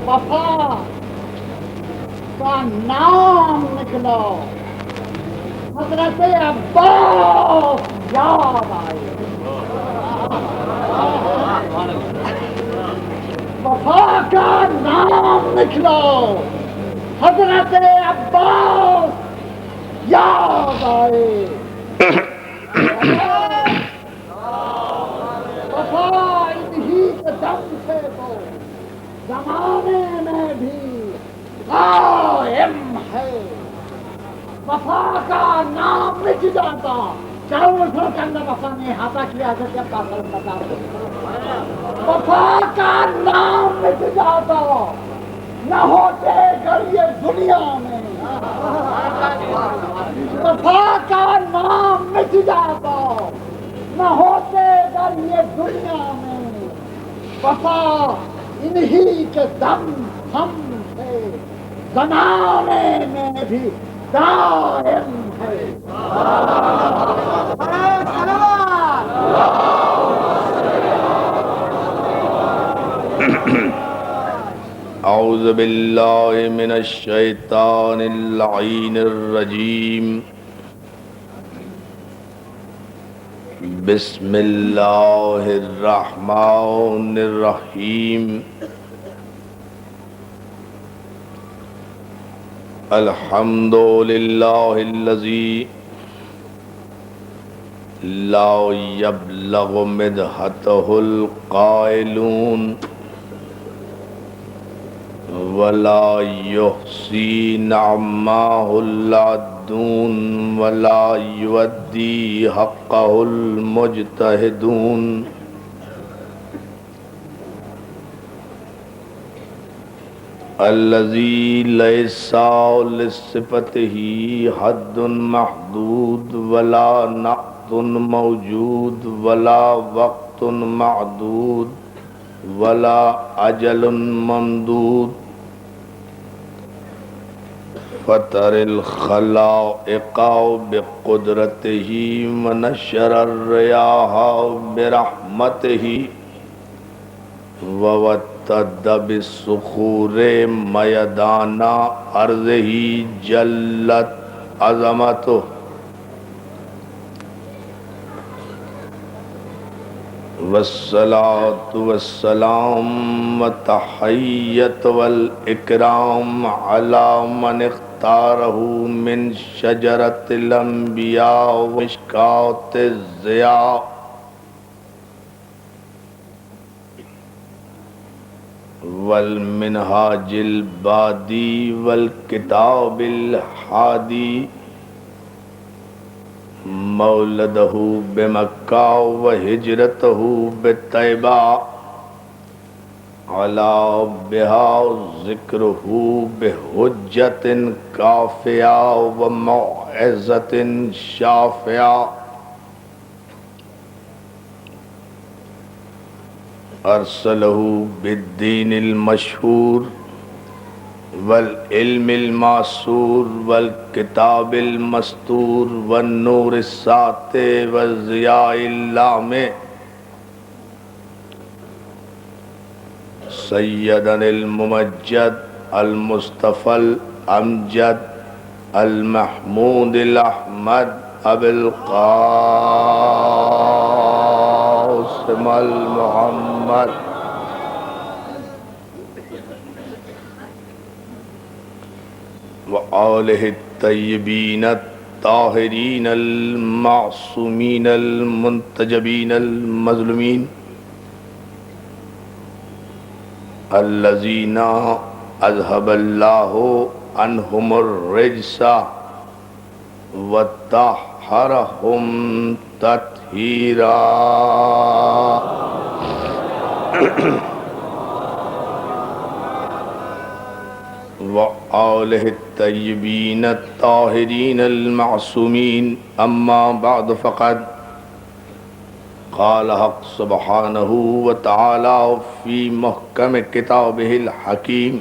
وفا کا نام نکلا، حضرت عباس یاد آئے۔ وفا کا نام نکلا، حضرت عباس یاد آئے۔ وفا انہی کے دم سے تو زمانے میں بھی قائم ہے۔ وفا کا نام مٹ جاتا، چاروں ملکوں کے اندر وفا نے احاطہ کیا حضرت عباس بتا دو۔ وفا کا نام مٹ جاتا، نہ ہوتے گر یہ دنیا میں۔ وفا کا نام مٹ جاتا، نہ ہوتے گر یہ دنیا میں۔ وفا انہی کے دم ہم ہے، زمانے میں بھی دائم ہے۔ اعوذ باللہ من الشیطان اللعین الرجیم، بسم اللہ الرحمن الرحیم۔ الحمد للہ الذی لا یبلغ مدحتہ القائلون ولا یحصی نعماہ العدون ولا یودی حقہ المجتہدون۔ الذی لیس لصفتہ حد محدود ولا نعت موجود ولا وقت معدود ولا اجل ممدود۔ فطر الخلائق بقدرته ونشر الرياح برحمته ووتد بالصخور میدان ارضه جلت عظمته۔ والصلاة والسلام والتحیۃ والاکرام علی من اختارہ من شجرۃ الانبیاء ومشکاۃ الضیاء۔ والمنہاج البادی والکتاب الحادی، مولدہ بمکہ وہجرتہ بطیبہ، علا بہا ذکرہ بحجۃ کافیہ وموعظۃ شافیہ۔ ارسلہ بالدین المشہور والعلم المعصور والکتاب المستور والنور الساطع والضیاء اللامع، سیدنا الممجد المصطفى الامجد المحمود الاحمد ابو القاسم المحمد وآلہ الطیبین الطاہرین المعصومین المنتجبین المظلومین، الذین اذهب اللہ عنہم الرجس وطہرہم تطہیرا۔ وآلہ الطیبین الطاہرین المعصومین، اما بعد فقد قال حق سبحانہ وتعالی فی محکم کتابہ الحکیم،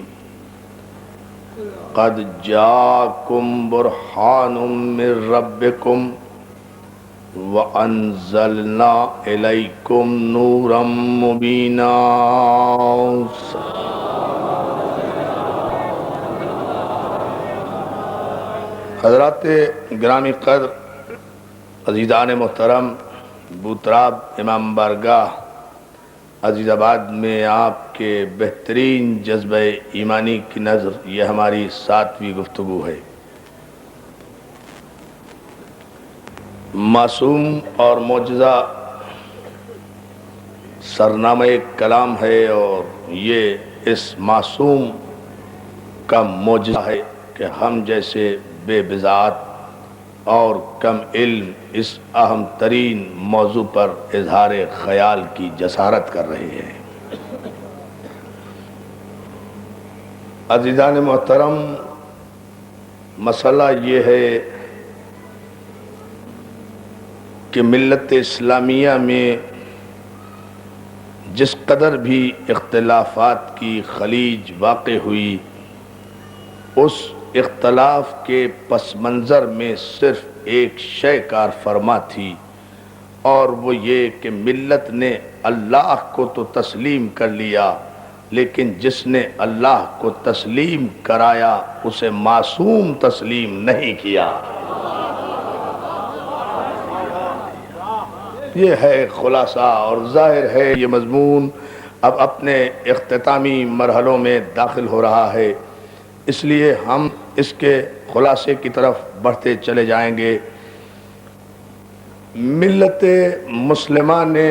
قد جاءکم برہان من ربکم وانزلنا الیکم نورا مبینا۔ حضرات گرامی قدر، عزیزان محترم، بوتراب امام بارگاہ عزیز آباد میں آپ کے بہترین جذبہ ایمانی کی نظر یہ ہماری 7ویں گفتگو ہے۔ معصوم اور معجزہ سرنامہ کلام ہے، اور یہ اس معصوم کا معجزہ ہے کہ ہم جیسے بے بضاعت اور کم علم اس اہم ترین موضوع پر اظہار خیال کی جسارت کر رہے ہیں۔ عزیزان محترم، مسئلہ یہ ہے کہ ملت اسلامیہ میں جس قدر بھی اختلافات کی خلیج واقع ہوئی، اس اختلاف کے پس منظر میں صرف ایک شے کار فرما تھی، اور وہ یہ کہ ملت نے اللہ کو تو تسلیم کر لیا، لیکن جس نے اللہ کو تسلیم کرایا اسے معصوم تسلیم نہیں کیا۔ یہ ہے خلاصہ، اور ظاہر ہے یہ مضمون اب اپنے اختتامی مرحلوں میں داخل ہو رہا ہے، اس لیے ہم اس کے خلاصے کی طرف بڑھتے چلے جائیں گے۔ ملت مسلمہ نے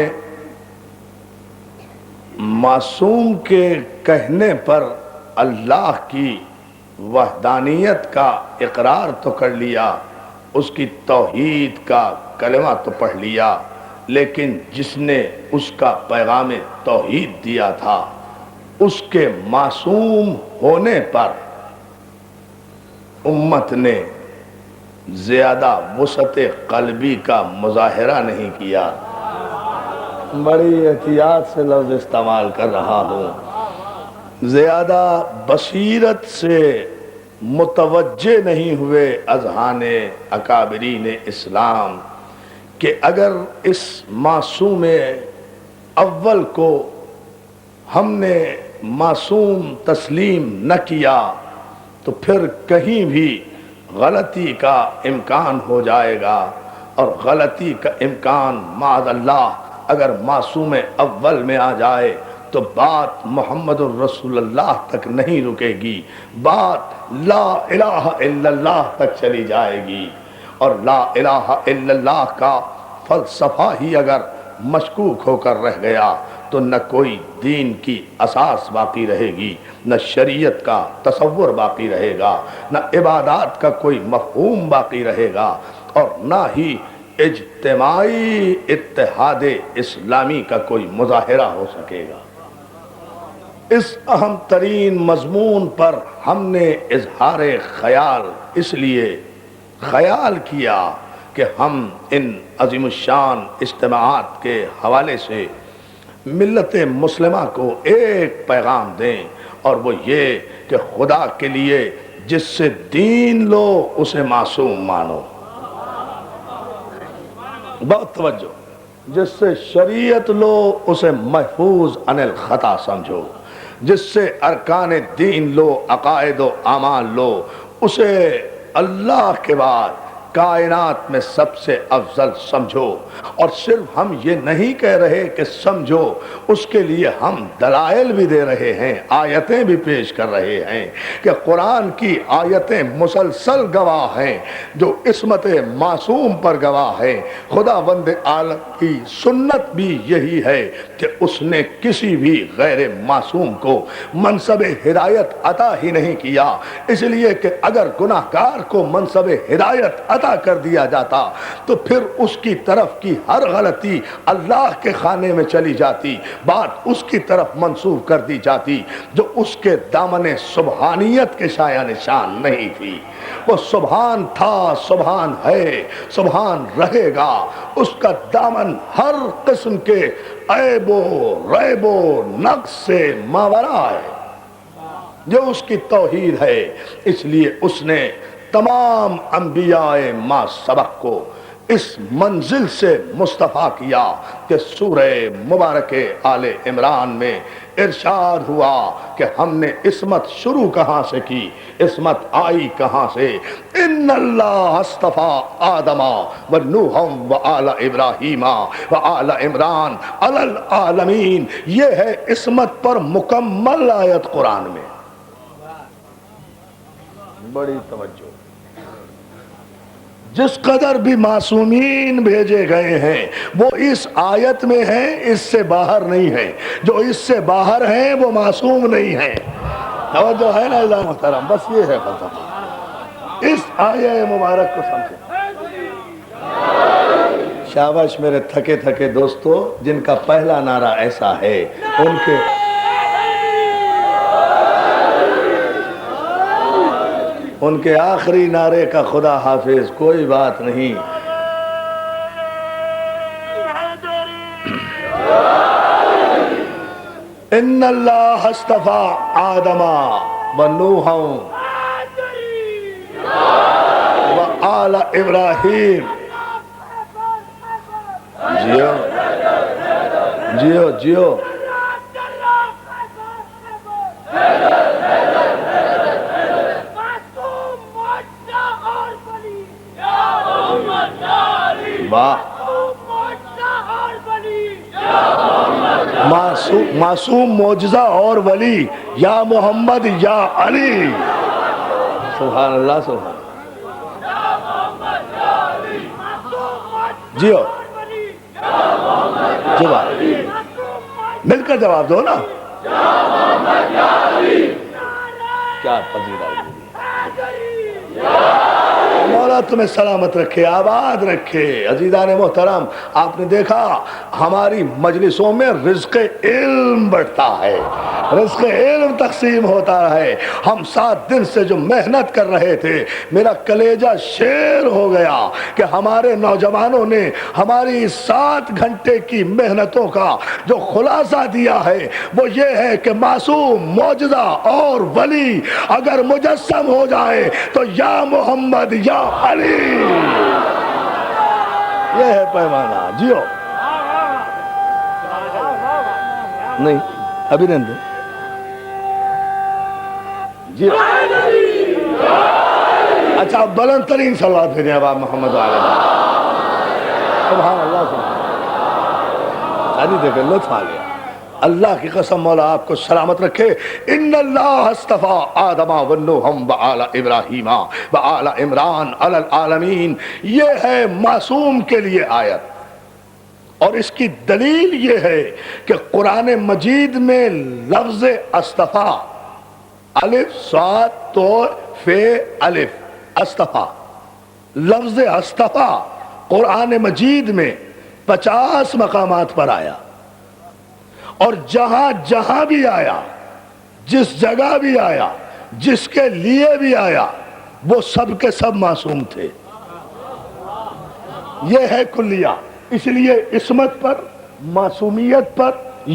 معصوم کے کہنے پر اللہ کی وحدانیت کا اقرار تو کر لیا، اس کی توحید کا کلمہ تو پڑھ لیا، لیکن جس نے اس کا پیغام توحید دیا تھا اس کے معصوم ہونے پر امت نے زیادہ وسعت قلبی کا مظاہرہ نہیں کیا۔ بڑی احتیاط سے لفظ استعمال کر رہا ہوں، زیادہ بصیرت سے متوجہ نہیں ہوئے اذہان اکابرین اسلام کہ اگر اس معصوم اول کو ہم نے معصوم تسلیم نہ کیا تو پھر کہیں بھی غلطی کا امکان ہو جائے گا، اور غلطی کا امکان معاذ اللہ اگر معصوم اول میں آ جائے تو بات محمد الرسول اللہ تک نہیں رکے گی، بات لا الہ الا اللہ تک چلی جائے گی، اور لا الہ الا اللہ کا فلسفہ ہی اگر مشکوک ہو کر رہ گیا تو نہ کوئی دین کی اساس باقی رہے گی، نہ شریعت کا تصور باقی رہے گا، نہ عبادات کا کوئی مفہوم باقی رہے گا، اور نہ ہی اجتماعی اتحاد اسلامی کا کوئی مظاہرہ ہو سکے گا۔ اس اہم ترین مضمون پر ہم نے اظہار خیال اس لیے خیال کیا کہ ہم ان عظیم الشان اجتماعات کے حوالے سے ملت مسلمہ کو ایک پیغام دیں، اور وہ یہ کہ خدا کے لیے جس سے دین لو اسے معصوم مانو۔ بہت توجہ، جس سے شریعت لو اسے محفوظ عن الخطا سمجھو، جس سے ارکان دین لو، عقائد و اعمال لو، اسے اللہ کے بعد کائنات میں سب سے افضل سمجھو۔ اور صرف ہم یہ نہیں کہہ رہے کہ سمجھو، اس کے لیے ہم دلائل بھی دے رہے ہیں، آیتیں بھی پیش کر رہے ہیں کہ قرآن کی آیتیں مسلسل گواہ ہیں جو عصمت معصوم پر گواہ ہیں۔ خدا بند عالم کی سنت بھی یہی ہے کہ اس نے کسی بھی غیر معصوم کو منصب ہدایت عطا ہی نہیں کیا، اس لیے کہ اگر گناہ گار کو منصب ہدایت عطا کر دیا جاتا تو پھر اس کی طرف کی ہر غلطی اللہ کے خانے میں چلی جاتی، بات اس کی طرف منسوب کر دی جاتی جو اس کے دامن سبحانیت کے شایع نشان نہیں تھی۔ وہ سبحان تھا، سبحان ہے، سبحان رہے گا، اس کا دامن ہر قسم کے عیب و ریب و نقص سے ماورا ہے، جو اس کی توحید ہے۔ اس لیے اس نے تمام انبیاء ما سبق کو اس منزل سے مصطفیٰ کیا کہ سورہ مبارک آل عمران میں ارشاد ہوا کہ ہم نے عصمت شروع کہاں سے کی، عصمت آئی کہاں سے؟ ان اللہ اصطفیٰ آدم و نوح و آل ابراہیم و آل عمران علی العالمین، یہ ہے عصمت پر مکمل آیت قرآن میں۔ بڑی توجہ، جس قدر بھی معصومین بھیجے گئے ہیں وہ اس آیت میں ہیں، اس سے باہر نہیں ہیں۔ جو اس سے باہر ہیں وہ معصوم نہیں ہیں۔ توجہ ہے نا اللہ محترم؟ بس یہ ہے فلسفہ، اس آیہ مبارک کو سمجھیں۔ شاباش میرے تھکے تھکے دوستو، جن کا پہلا نعرہ ایسا ہے ان کے آخری نعرے کا خدا حافظ کوئی بات نہیں۔ ان اللہ اصطفیٰ آدم و نوح و آل ابراہیم۔ جیو جیو جیو، معصوم معجزہ اور ولی، یا محمد یا علی۔ سبحان اللہ سبحان جیو جواب مل کر جواب دو نا۔ کیا پذیرائی، مولا تمہیں سلامت رکھے، آباد رکھے۔ عزیزان محترم، آپ نے دیکھا ہماری مجلسوں میں رزق علم بڑھتا ہے، رزق علم تقسیم ہوتا ہے۔ ہم 7 دن سے جو محنت کر رہے تھے، میرا کلیجہ شیر ہو گیا کہ ہمارے نوجوانوں نے ہماری 7 گھنٹے کی محنتوں کا جو خلاصہ دیا ہے وہ یہ ہے کہ معصوم، معجزہ اور ولی اگر مجسم ہو جائے تو یا محمد یا علی، یہ ہے پیمانہ۔ جیو نہیں ابھی نہیں دے جی۔ اچھا بلند ترین صلوات بھیجیں اب آپ محمد علیہ سبحان اللہ سبحان اللہ۔ دیکھیں لطف آ گیا۔ اللہ کی قسم مولا آپ کو سلامت رکھے۔ ان اللہ اصطفیٰ آدم و نوح و آل ابراہیم و آل عمران علی العالمین، یہ ہے معصوم کے لیے آیت۔ اور اس کی دلیل یہ ہے کہ قرآن مجید میں لفظ اصطفیٰ، الف صاد تو فے الف، اصطفیٰ، لفظ اصطفیٰ قرآن مجید میں 50 مقامات پر آیا، اور جہاں جہاں بھی آیا، جس جگہ بھی آیا، جس کے لیے بھی آیا، وہ سب کے سب معصوم تھے۔ یہ ہے کلیہ۔ اس لیے عصمت پر، معصومیت پر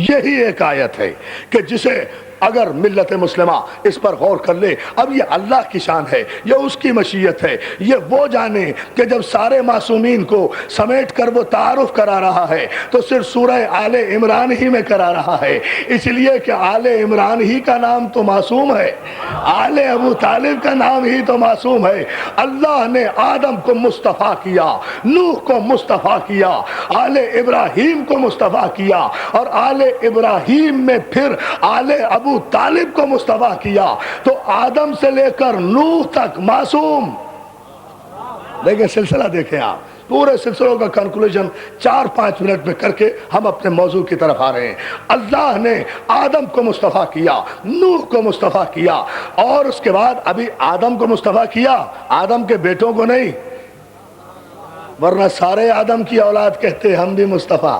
یہی ایک آیت ہے کہ جسے اگر ملت مسلمہ اس پر غور کر لے، اب یہ اللہ کی شان ہے، یہ اس کی مشیت ہے، یہ وہ جانے کہ جب سارے معصومین کو سمیٹ کر وہ تعارف کرا رہا ہے تو صرف سورہ آل عمران ہی میں کرا رہا ہے، اس لیے کہ آل عمران ہی کا نام تو معصوم ہے، آل ابو طالب کا نام ہی تو معصوم ہے۔ اللہ نے آدم کو مصطفیٰ کیا، نوح کو مصطفیٰ کیا، آل ابراہیم کو مصطفیٰ کیا، اور آل ابراہیم میں پھر آل ابو طالب کو مصطفیٰ کیا، تو آدم سے لے کر نوح تک معصوم۔ دیکھیں سلسلہ، دیکھیں آپ پورے سلسلوں کا کنکلوژن 4-5 منٹ میں کر کے ہم اپنے موضوع کی طرف آ رہے ہیں۔ اللہ نے آدم کو مصطفیٰ کیا، نوح کو مصطفیٰ کیا، اور اس کے بعد ابھی آدم کو مصطفیٰ کیا، آدم کے بیٹوں کو نہیں، ورنہ سارے آدم کی اولاد کہتے ہم بھی مصطفیٰ۔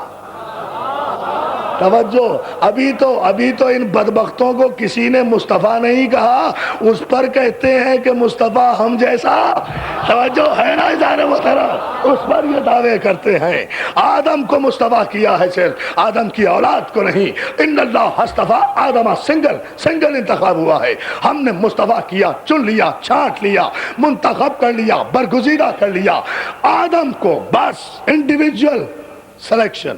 توجہ، ابھی تو ان بدبختوں کو کسی نے مصطفیٰ نہیں کہا، اس پر کہتے ہیں کہ مصطفیٰ ہم جیسا۔ توجہ ہے نا عزیزان محترم، اس پر یہ دعوے کرتے ہیں۔ آدم کو مصطفیٰ کیا ہے، صرف آدم کی اولاد کو نہیں۔ ان اللہ اصطفیٰ آدم، سنگل انتخاب ہوا ہے۔ ہم نے مصطفیٰ کیا، چن لیا، چھانٹ لیا، منتخب کر لیا، برگزیدہ کر لیا آدم کو، بس انڈیویجول سلیکشن،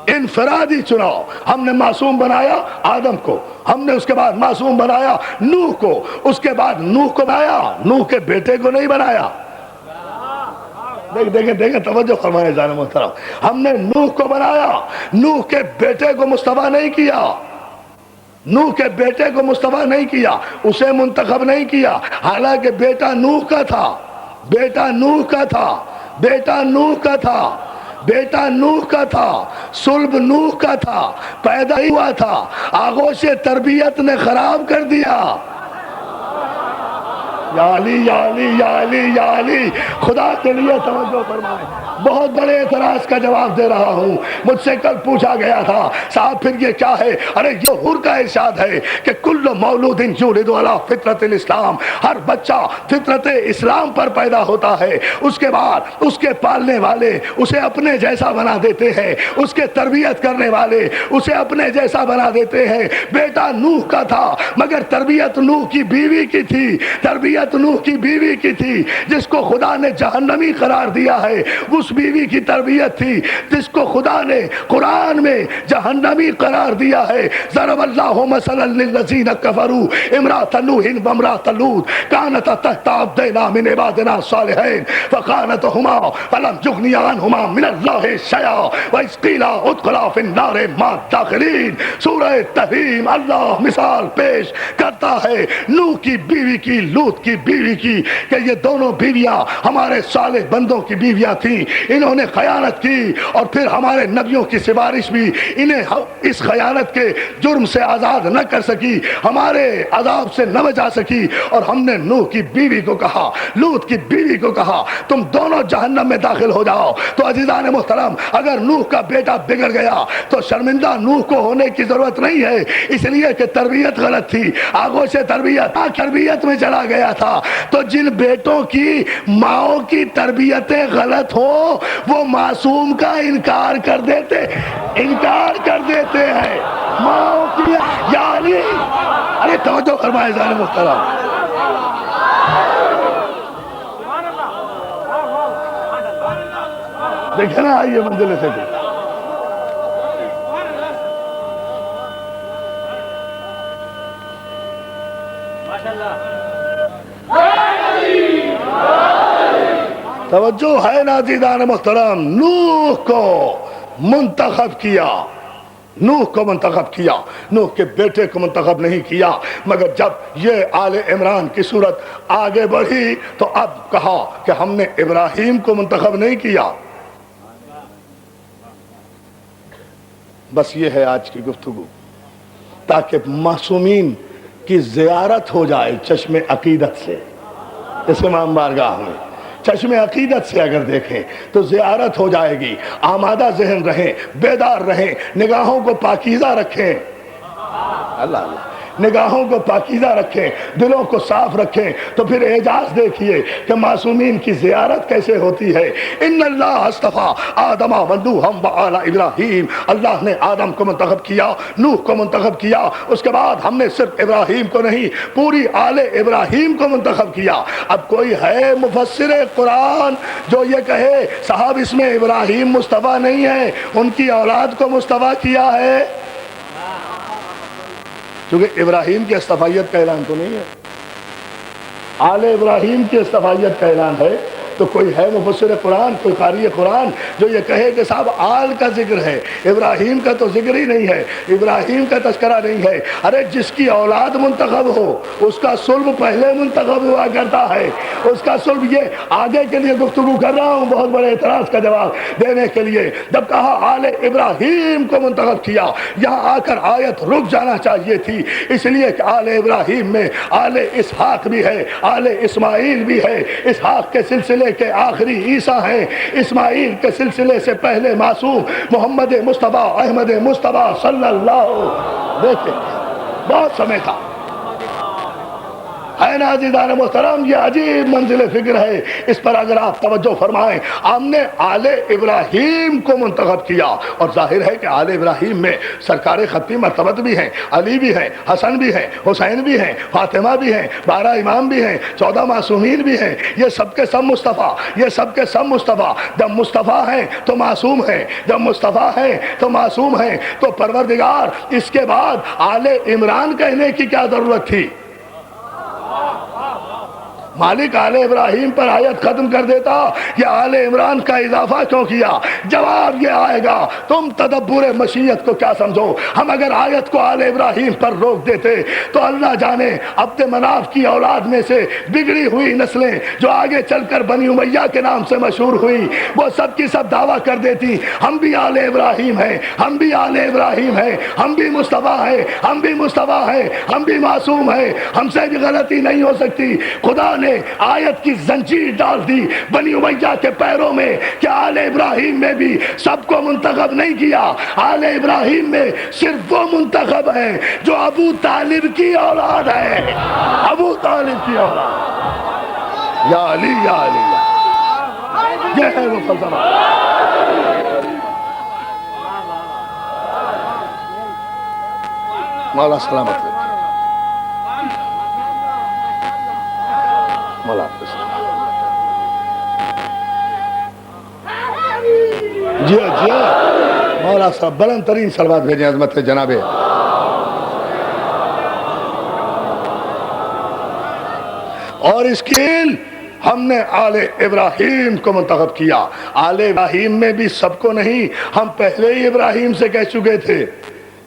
انفرادی چناؤ۔ ہم نے معصوم بنایا آدم کو، ہم نے اس کے بعد معصوم بنایا نوح کو، اس کے بعد نوح کو بنایا، نوح کے بیٹے کو نہیں بنایا۔ دیکھیں توجہ فرمائے جانے محترم، ہم نے نوح کو بنایا، نوح کے بیٹے کو مصطفیٰ نہیں کیا، نوح کے بیٹے کو مصطفیٰ نہیں کیا، اسے منتخب نہیں کیا، حالانکہ بیٹا نوح کا تھا، بیٹا نوح کا تھا، بیٹا نوح کا تھا، بیٹا نوح کا تھا، صلب نوح کا تھا، پیدا ہی ہوا تھا، آغوش تربیت نے خراب کر دیا۔ یا علی یا علی یا علی یا علی، خدا کے لیے توجہ فرمائیں۔ بہت بڑے اعتراض کا جواب دے رہا ہوں۔ مجھ سے کل پوچھا گیا تھا، صاحب پھر یہ کیا ہے؟ ارے یہ حر کا ارشاد ہے کہ کل مولود یولد علی فطرت الاسلام، ہر بچہ فطرت اسلام پر پیدا ہوتا ہے، اس کے بعد اس کے پالنے والے اسے اپنے جیسا بنا دیتے ہیں، اس کے تربیت کرنے والے اسے اپنے جیسا بنا دیتے ہیں۔ بیٹا نوح کا تھا، مگر تربیت نوح کی بیوی کی تھی، تربیت نوح کی بیوی کی تھی، جس کو خدا نے جہنمی قرار دیا ہے، اس بیوی کی تربیت تھی جس کو خدا نے قرآن میں جہنمی قرار دیا ہے۔ ضرب اللہ مثلا للذین کفروا امرأۃ نوح وامرأۃ لوط کانتا تحت عبدین من عبادنا الصالحین فخانتہما فلم یغنیا عنہما من اللہ شیئا وإذ قیل ادخلا فی النار مع الداخلین۔ سورہ تحریم اللہ مثال پیش کرتا ہے نوح کی بیوی کی، لوط کی بیوی کی، کہ یہ دونوں بیویاں ہمارے صالح بندوں کی بیویاں تھیں، انہوں نے خیانت کی، اور پھر ہمارے نبیوں کی سفارش بھی انہیں اس خیانت کے جرم سے آزاد نہ کر سکی، ہمارے عذاب سے نہ بچا سکی، اور ہم نے نوح کی بیوی کو کہا، لوط کی بیوی کو کہا تم دونوں جہنم میں داخل ہو جاؤ۔ تو عزیزان محترم، اگر نوح کا بیٹا بگڑ گیا تو شرمندہ نوح کو ہونے کی ضرورت نہیں ہے، اس لیے کہ تربیت غلط تھی، آغوش تربیت میں چلا گیا تھا۔ تو جن بیٹوں کی ماؤں کی تربیتیں غلط ہو وہ معصوم کا انکار کر دیتے ہیں، ماؤں کی، یعنی ارے توجہ فرمائے جانے محترم۔ دیکھیں نا، آئیے منزل سے بھی توجہ ہے ناظرین محترم۔ نوح کو منتخب کیا، نوح کو منتخب کیا، نوح کے بیٹے کو منتخب نہیں کیا۔ مگر جب یہ آل عمران کی صورت آگے بڑھی تو اب کہا کہ ہم نے ابراہیم کو منتخب نہیں کیا۔ بس یہ ہے آج کی گفتگو، تاکہ معصومین کی زیارت ہو جائے چشم عقیدت سے، اس امام بارگاہ میں چشم عقیدت سے اگر دیکھیں تو زیارت ہو جائے گی۔ آمادہ ذہن رہیں، بیدار رہیں، نگاہوں کو پاکیزہ رکھیں، اللہ نگاہوں کو پاکیزہ رکھیں، دلوں کو صاف رکھیں، تو پھر اعجاز دیکھیے کہ معصومین کی زیارت کیسے ہوتی ہے۔ ان اللہ اصطفیٰ آدم و نوحا وآل ابراہیم، اللہ نے آدم کو منتخب کیا، نوح کو منتخب کیا، اس کے بعد ہم نے صرف ابراہیم کو نہیں پوری آل ابراہیم کو منتخب کیا۔ اب کوئی ہے مفسر قرآن جو یہ کہے صاحب اس میں ابراہیم مصطفیٰ نہیں ہے، ان کی اولاد کو مصطفیٰ کیا ہے؟ کیونکہ ابراہیم کی اصطفائیت کا اعلان تو نہیں ہے، آل ابراہیم کی اصطفائیت کا اعلان ہے۔ تو کوئی ہے مفسر قرآن، کوئی قاری قرآن جو یہ کہے کہ صاحب آل کا ذکر ہے، ابراہیم کا تو ذکر ہی نہیں ہے، ابراہیم کا تذکرہ نہیں ہے؟ ارے جس کی اولاد منتخب ہو اس کا صلب پہلے منتخب ہوا کرتا ہے، اس کا صلب۔ یہ آگے کے لیے گفتگو کر رہا ہوں بہت بڑے اعتراض کا جواب دینے کے لیے۔ جب کہا آل ابراہیم کو منتخب کیا، یہاں آ کر آیت رک جانا چاہیے تھی، اس لیے کہ آل ابراہیم میں آل اسحاق بھی ہے، آل اسماعیل بھی ہے، اسحاق کے سلسلے سلسلے کے آخری عیسیٰ ہیں، اسماعیل کے سلسلے سے پہلے معصوم محمد مصطفیٰ احمد مصطفیٰ صلی اللہ، دیکھیں بہت سمے تھا۔ ہے نا عزیزان محترم، یہ عجیب منزل فکر ہے، اس پر اگر آپ توجہ فرمائیں، ہم نے آل ابراہیم کو منتخب کیا، اور ظاہر ہے کہ آل ابراہیم میں سرکار ختمی مرتبت بھی ہیں، علی بھی ہیں، حسن بھی ہیں، حسین بھی ہیں، فاطمہ بھی ہیں، 12 امام بھی ہیں، 14 معصومین بھی ہیں، یہ سب کے سب مصطفیٰ، یہ سب کے سب مصطفیٰ۔ جب مصطفیٰ ہیں تو معصوم ہیں، جب مصطفیٰ ہیں تو معصوم ہیں، تو پروردگار اس کے بعد آل عمران کہنے کی کیا ضرورت تھی؟ مالک آل ابراہیم پر آیت ختم کر دیتا، یہ آل عمران کا اضافہ کیوں کیا؟ جواب یہ آئے گا، تم تدبر مشیت کو کیا سمجھو؟ ہم اگر آیت کو آل ابراہیم پر روک دیتے تو اللہ جانے عبد مناف کی اولاد میں سے بگڑی ہوئی نسلیں جو آگے چل کر بنی امیہ کے نام سے مشہور ہوئی، وہ سب کی سب دعویٰ کر دیتی ہم بھی آل ابراہیم ہیں، ہم بھی آل ابراہیم ہیں، ہم بھی مصطفیٰ ہیں، ہم بھی مصطفیٰ ہیں، ہم بھی معصوم ہیں، ہم سے بھی غلطی نہیں ہو سکتی۔ خدا نے آیت کی زنجیر ڈال دی بنی امیہ کے پیروں میں کہ آل ابراہیم میں بھی سب کو منتخب نہیں کیا، آل ابراہیم میں صرف وہ منتخب ہیں جو ابو طالب کی اولاد ہے، ابو طالب کی اولاد۔ یا علی یا علی، یہ ہے وہ فلسفہ۔ مولا سلامت ہے، مولا جی جی مولا صاحب بلند ترین صلوات بھیجیں عظمت جناب۔ اور اس کی ہم نے آل ابراہیم کو منتخب کیا۔ آل ابراہیم میں بھی سب کو نہیں، ہم پہلے ہی ابراہیم سے کہہ چکے تھے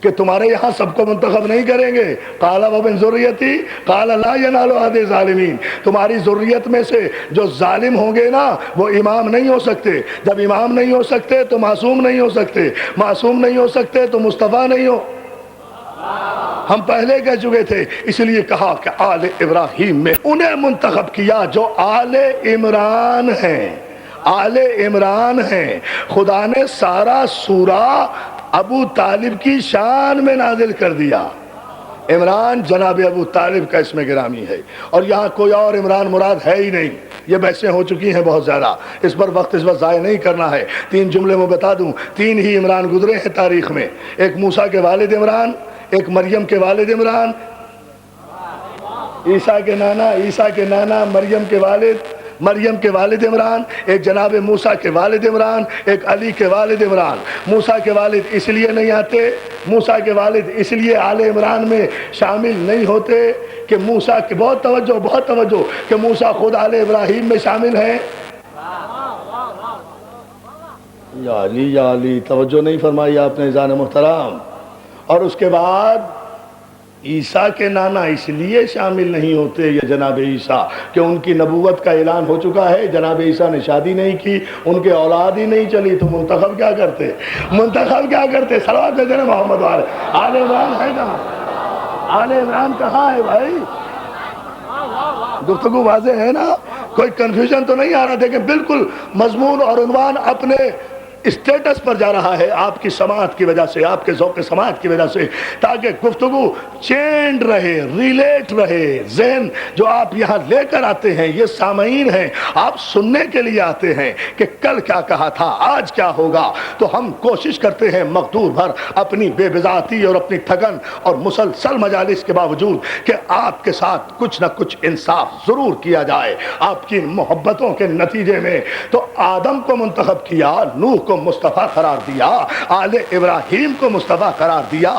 کہ تمہارے یہاں سب کو منتخب نہیں کریں گے۔ قال ومن ذریتی قال لا ینال عہد الظالمین، تمہاری ذریت میں سے جو ظالم ہوں گے نا وہ امام نہیں ہو سکتے، جب امام نہیں ہو سکتے تو معصوم نہیں ہو سکتے، معصوم نہیں ہو سکتے تو مصطفیٰ نہیں ہو۔ ہم پہلے کہہ چکے تھے، اس لیے کہا کہ آل ابراہیم میں انہیں منتخب کیا جو آل عمران ہیں، آل عمران ہیں۔ خدا نے سارا سورہ ابو طالب کی شان میں نازل کر دیا۔ عمران جناب ابو طالب کا اسم گرامی ہے، اور یہاں کوئی اور عمران مراد ہے ہی نہیں۔ یہ بحثیں ہو چکی ہیں بہت زیادہ، اس پر وقت ضائع نہیں کرنا ہے۔ 3 جملے میں بتا دوں، 3 ہی عمران گزرے ہیں تاریخ میں، ایک موسیٰ کے والد عمران، ایک مریم کے والد عمران، عیسیٰ کے نانا مریم کے والد عمران، ایک جناب موسیٰ کے والد عمران، ایک علی کے والد عمران۔ موسیٰ کے والد اس لیے نہیں آتے، موسیٰ کے والد اس لیے آل عمران میں شامل نہیں ہوتے کہ موسیٰ کے بہت توجہ کہ موسیٰ خود آل ابراہیم میں شامل ہیں۔ یا علی توجہ نہیں فرمائی آپ نے عزیزان محترم۔ اور اس کے بعد عیسیٰ کے نانا اس لیے شامل نہیں ہوتے یہ جناب عیسیٰ کہ ان کی نبوت کا اعلان ہو چکا ہے، جناب عیسیٰ نے شادی نہیں کی، ان کے اولاد ہی نہیں چلی، تو منتخب کیا کرتے؟ صلوات بھیجیں محمد والے۔ آل عمران ہے کہاں؟ آل عمران کہاں ہے بھائی؟ گفتگو واضح ہے نا، کوئی کنفیوژن تو نہیں آ رہا؟ دیکھیں بالکل مضمون اور عنوان اپنے اسٹیٹس پر جا رہا ہے، آپ کی سماعت کی وجہ سے، آپ کے ذوق سماعت کی وجہ سے، تاکہ گفتگو چینڈ رہے، ریلیٹ رہے۔ ذہن جو آپ یہاں لے کر آتے ہیں، یہ سامعین ہیں، آپ سننے کے لیے آتے ہیں کہ کل کیا کہا تھا، آج کیا ہوگا۔ تو ہم کوشش کرتے ہیں مقدور بھر اپنی بے بذاتی اور اپنی تھکن اور مسلسل مجالس کے باوجود کہ آپ کے ساتھ کچھ نہ کچھ انصاف ضرور کیا جائے۔ آپ کی محبتوں کے نتیجے میں تو آدم کو منتخب کیا، نوح کو مصطفیٰ قرار دیا، آل ابراہیم کو مصطفیٰ قرار دیا،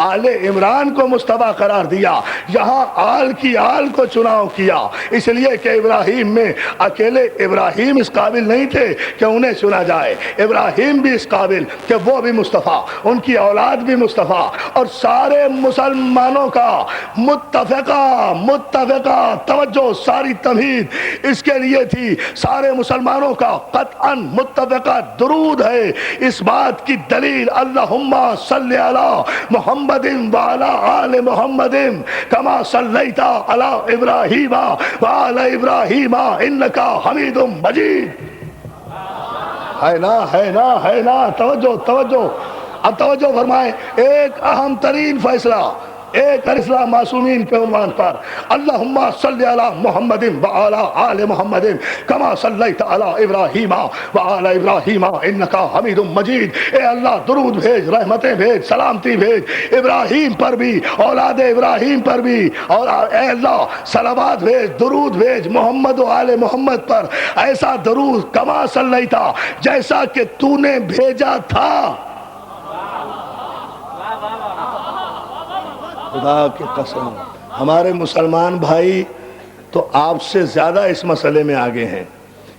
آل عمران کو مصطفیٰ قرار دیا، یہاں آل کی آل کو چناؤ کیا، اس لیے کہ ابراہیم میں اکیلے ابراہیم اس قابل نہیں تھے کہ انہیں چنا جائے، ابراہیم بھی اس قابل کہ وہ بھی مصطفیٰ، ان کی اولاد بھی مصطفیٰ، اور سارے مسلمانوں کا متفقہ توجہ، ساری تمہید اس کے لیے تھی، سارے مسلمانوں کا قطعاً متفقہ درود ہے. اس بات کی دلیل اللہم صلی علی محمد وعلی آل محمد کما صلیت علی ابراہیم وعلی ابراہیم انک حمید مجید. ہے نا ہے نا ہے نا. توجہ توجہ. اب توجہ فرمائیں. ایک اہم ترین فیصلہ ایک فیصلہ معصومین کے عنوان پر. اللہم صلی علی محمد وعلی آل محمد کما صلیت علی ابراہیم وعلی ابراہیم انک حمید مجید. اے اللہ درود بھیج، رحمتیں بھیج، سلامتی بھیج ابراہیم پر بھی، اولاد ابراہیم پر بھی، اور اے اللہ صلوات بھیج، درود بھیج محمد و آل محمد پر. ایسا درود کما صلیتا جیسا کہ تو نے بھیجا تھا. خدا کی قسم ہمارے مسلمان بھائی تو آپ سے زیادہ اس مسئلے میں آگے ہیں.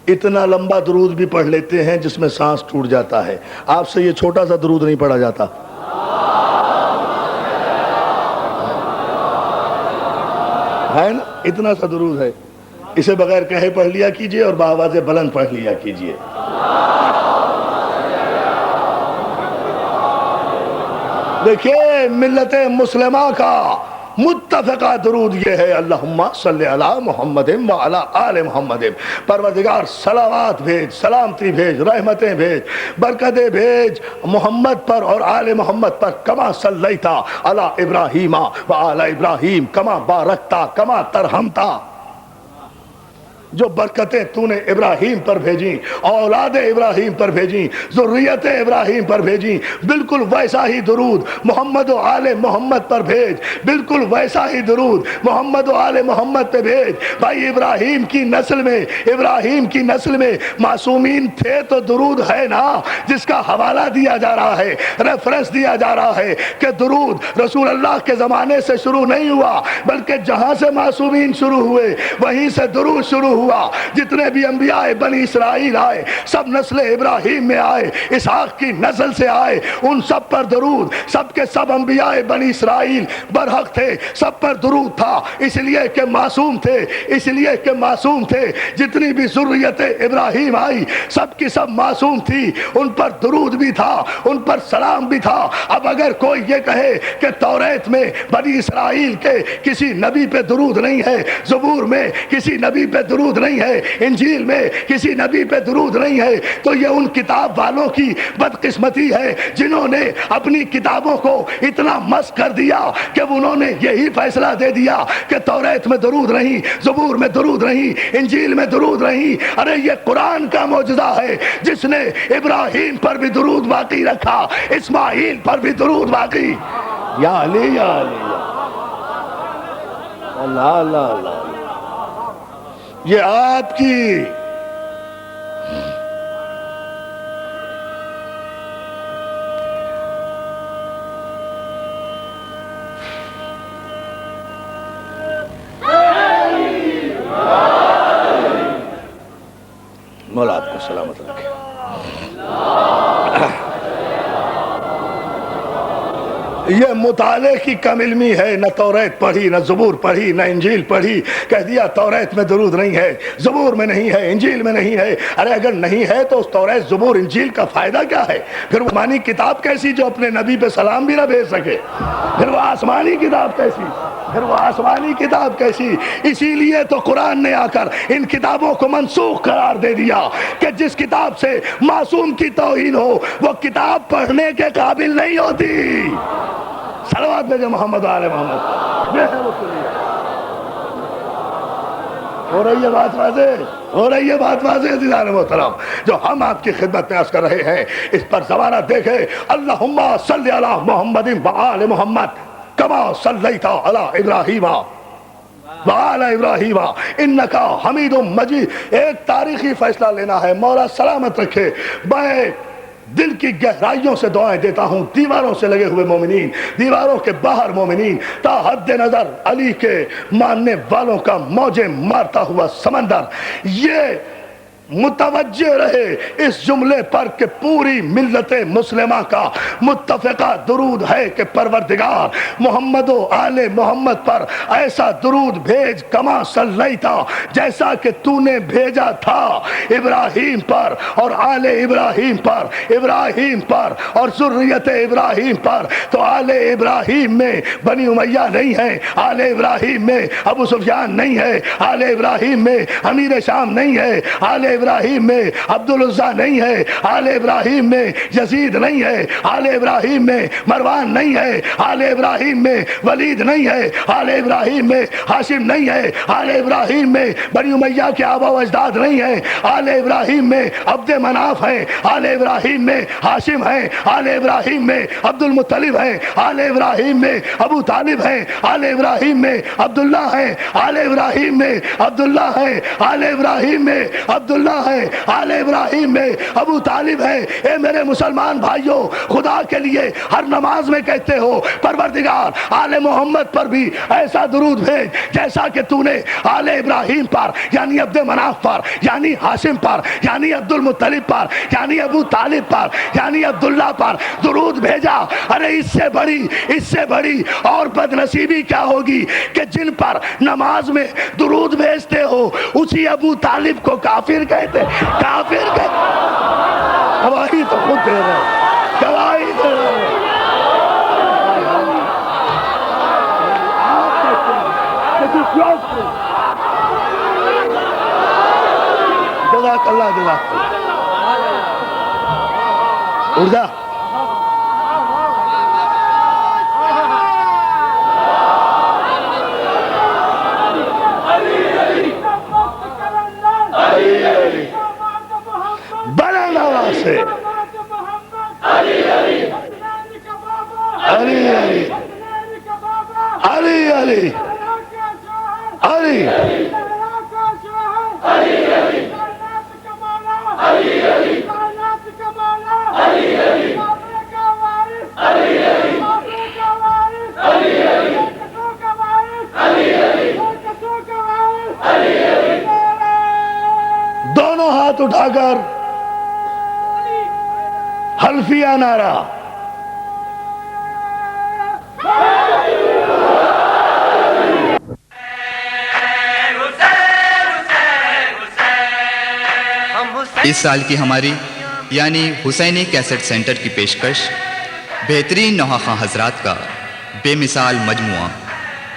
اتنا لمبا درود بھی پڑھ لیتے ہیں جس میں سانس ٹوٹ جاتا ہے. آپ سے یہ چھوٹا سا درود نہیں پڑھا جاتا. ہے نا؟ اتنا سا درود ہے. اسے بغیر کہے پڑھ لیا کیجئے اور بآواز بلند پڑھ لیا کیجئے. دیکھیے ملت مسلمہ کا متفقہ درود یہ ہے اللہم صلی علی محمد وعلی آل محمد. پروردگار صلوات بھیج، سلامتی بھیج، رحمتیں بھیج، برکتیں بھیج محمد پر اور آل محمد پر کما صلیتا علی ابراہیم وعلی ابراہیم کما بارکتا کما ترحمتا. جو برکتیں تو نے ابراہیم پر بھیجیں، اولاد ابراہیم پر بھیجیں، ذریت ابراہیم پر بھیجیں، بالکل ویسا ہی درود محمد و آل محمد پر بھیج. بالکل ویسا ہی درود محمد و آل محمد پہ بھیج. بھائی ابراہیم کی نسل میں معصومین تھے تو درود ہے نا، جس کا حوالہ دیا جا رہا ہے، ریفرنس دیا جا رہا ہے کہ درود رسول اللہ کے زمانے سے شروع نہیں ہوا، بلکہ جہاں سے معصومین شروع ہوئے وہیں سے درود شروع ہوا. جتنے بھی انبیاء بنی اسرائیل آئے سب نسل ابراہیم میں آئے، اسحاق کی نسل سے آئے، ان سب پر درود. سب کے سب انبیاء بنی اسرائیل برحق تھے، سب پر درود تھا، اس لیے کہ معصوم تھے. جتنی بھی ذریت ابراہیم آئی سب کی سب معصوم تھی، ان پر درود بھی تھا، ان پر سلام بھی تھا. اب اگر کوئی یہ کہے کہ توریت میں بنی اسرائیل کے کسی نبی پہ درود نہیں ہے، زبور میں کسی نبی پہ درود نہیں ہے، انجیل میں کسی نبی پہ درود نہیں ہے، تو یہ ان کتاب والوں کی بدقسمتی ہے جنہوں نے اپنی کتابوں کو اتنا مسخ کر دیا کہ انہوں نے یہی فیصلہ دے دیا کہ توریت میں درود نہیں، زبور میں درود نہیں، انجیل میں درود نہیں. ارے یہ قرآن کا معجزہ ہے جس نے ابراہیم پر بھی درود باقی رکھا، اسماعیل پر بھی درود باقی. یا علی یا علی اللہ اللہ اللہ. یہ آپ کی مولا آپ کو سلامت رکھے. یہ مطالعے کی کم علمی ہے. نہ توریت پڑھی، نہ زبور پڑھی، نہ انجیل پڑھی، کہہ دیا توریت میں درود نہیں ہے، زبور میں نہیں ہے، انجیل میں نہیں ہے. ارے اگر نہیں ہے تو اس توریت زبور انجیل کا فائدہ کیا ہے؟ پھر وہ آسمانی کتاب کیسی جو اپنے نبی پہ سلام بھی نہ بھیج سکے؟ پھر وہ آسمانی کتاب کیسی؟ اسی لیے تو قرآن نے آ کر ان کتابوں کو منسوخ قرار دے دیا کہ جس کتاب سے معصوم کی توہین ہو وہ کتاب پڑھنے کے قابل نہیں ہوتی. صلوات بھیجے محمد آل محمد. ہو رہی ہے بات واضح عزیزان محترم جو ہم آپ کی خدمت میں عرض کر رہے ہیں. اس پر ضمانت دیکھیں اللہم صلی علی محمد وآل محمد کما صلیت علی ابراہیم وآل ابراہیم انک حمید مجید. ایک تاریخی فیصلہ لینا ہے. مولا سلامت رکھے. میں دل کی گہرائیوں سے دعائیں دیتا ہوں دیواروں سے لگے ہوئے مومنین، دیواروں کے باہر مومنین، تا حد نظر علی کے ماننے والوں کا موجیں مارتا ہوا سمندر. یہ متوجہ رہے اس جملے پر کہ پوری ملت مسلمہ کا متفقہ درود ہے کہ پروردگار محمد و آل محمد پر ایسا درود بھیج کما صلیتا جیسا کہ تو نے بھیجا تھا ابراہیم پر اور آل ابراہیم پر اور ذریت ابراہیم پر. تو آل ابراہیم میں بنی امیہ نہیں ہے, آل ابراہیم میں ابو سفیان نہیں ہے, آل ابراہیم میں امیر شام نہیں ہے, آل ابراہیم میں عبدالعزیٰ نہیں ہے, آل ابراہیم میں یزید نہیں ہے, آل ابراہیم میں مروان نہیں ہے, آل ابراہیم میں ولید نہیں ہے, آل ابراہیم میں ہاشم نہیں ہے, آل ابراہیم میں بنی امیہ کے آبا و اجداد نہیں ہے, آل ابراہیم میں عبد مناف ہیں, آل ابراہیم میں ہاشم ہیں, آل ابراہیم میں عبد المطلب ہیں, آل ابراہیم میں ابو طالب ہیں, آل ابراہیم میں عبداللہ ہیں, آل ابراہیم میں عبداللہ ہیں, آل ابراہیم میں عبداللہ ہے, آل ابراہیم میں ابو طالب ہے. اے میرے مسلمان بھائیوں, خدا کے لیے ہر نماز میں کہتے ہو پروردگار آل محمد پر بھی ایسا درود بھیج جیسا کہ تو نے آل ابراہیم پر یعنی عبد مناف پر یعنی ہاشم پر یعنی عبد المطلب پر یعنی ابو طالب پر یعنی عبداللہ پر درود بھیجا. ارے اس سے بڑی اور بدنصیبی کیا ہوگی کہ جن پر نماز میں درود بھیجتے ہو اسی ابو طالب کو کافر کہتے. گواہی تو خود دے رہے, گواہی دے رہے. جزاک اللہ, جزاک اردہ بڑا نواز سے علی علی علی علی علی دونوں ہاتھ اٹھا کر حلفیہ نعرہ. اس سال کی ہماری یعنی حسینی کیسٹ سینٹر کی پیشکش بہترین نوحہ حضرات کا بے مثال مجموعہ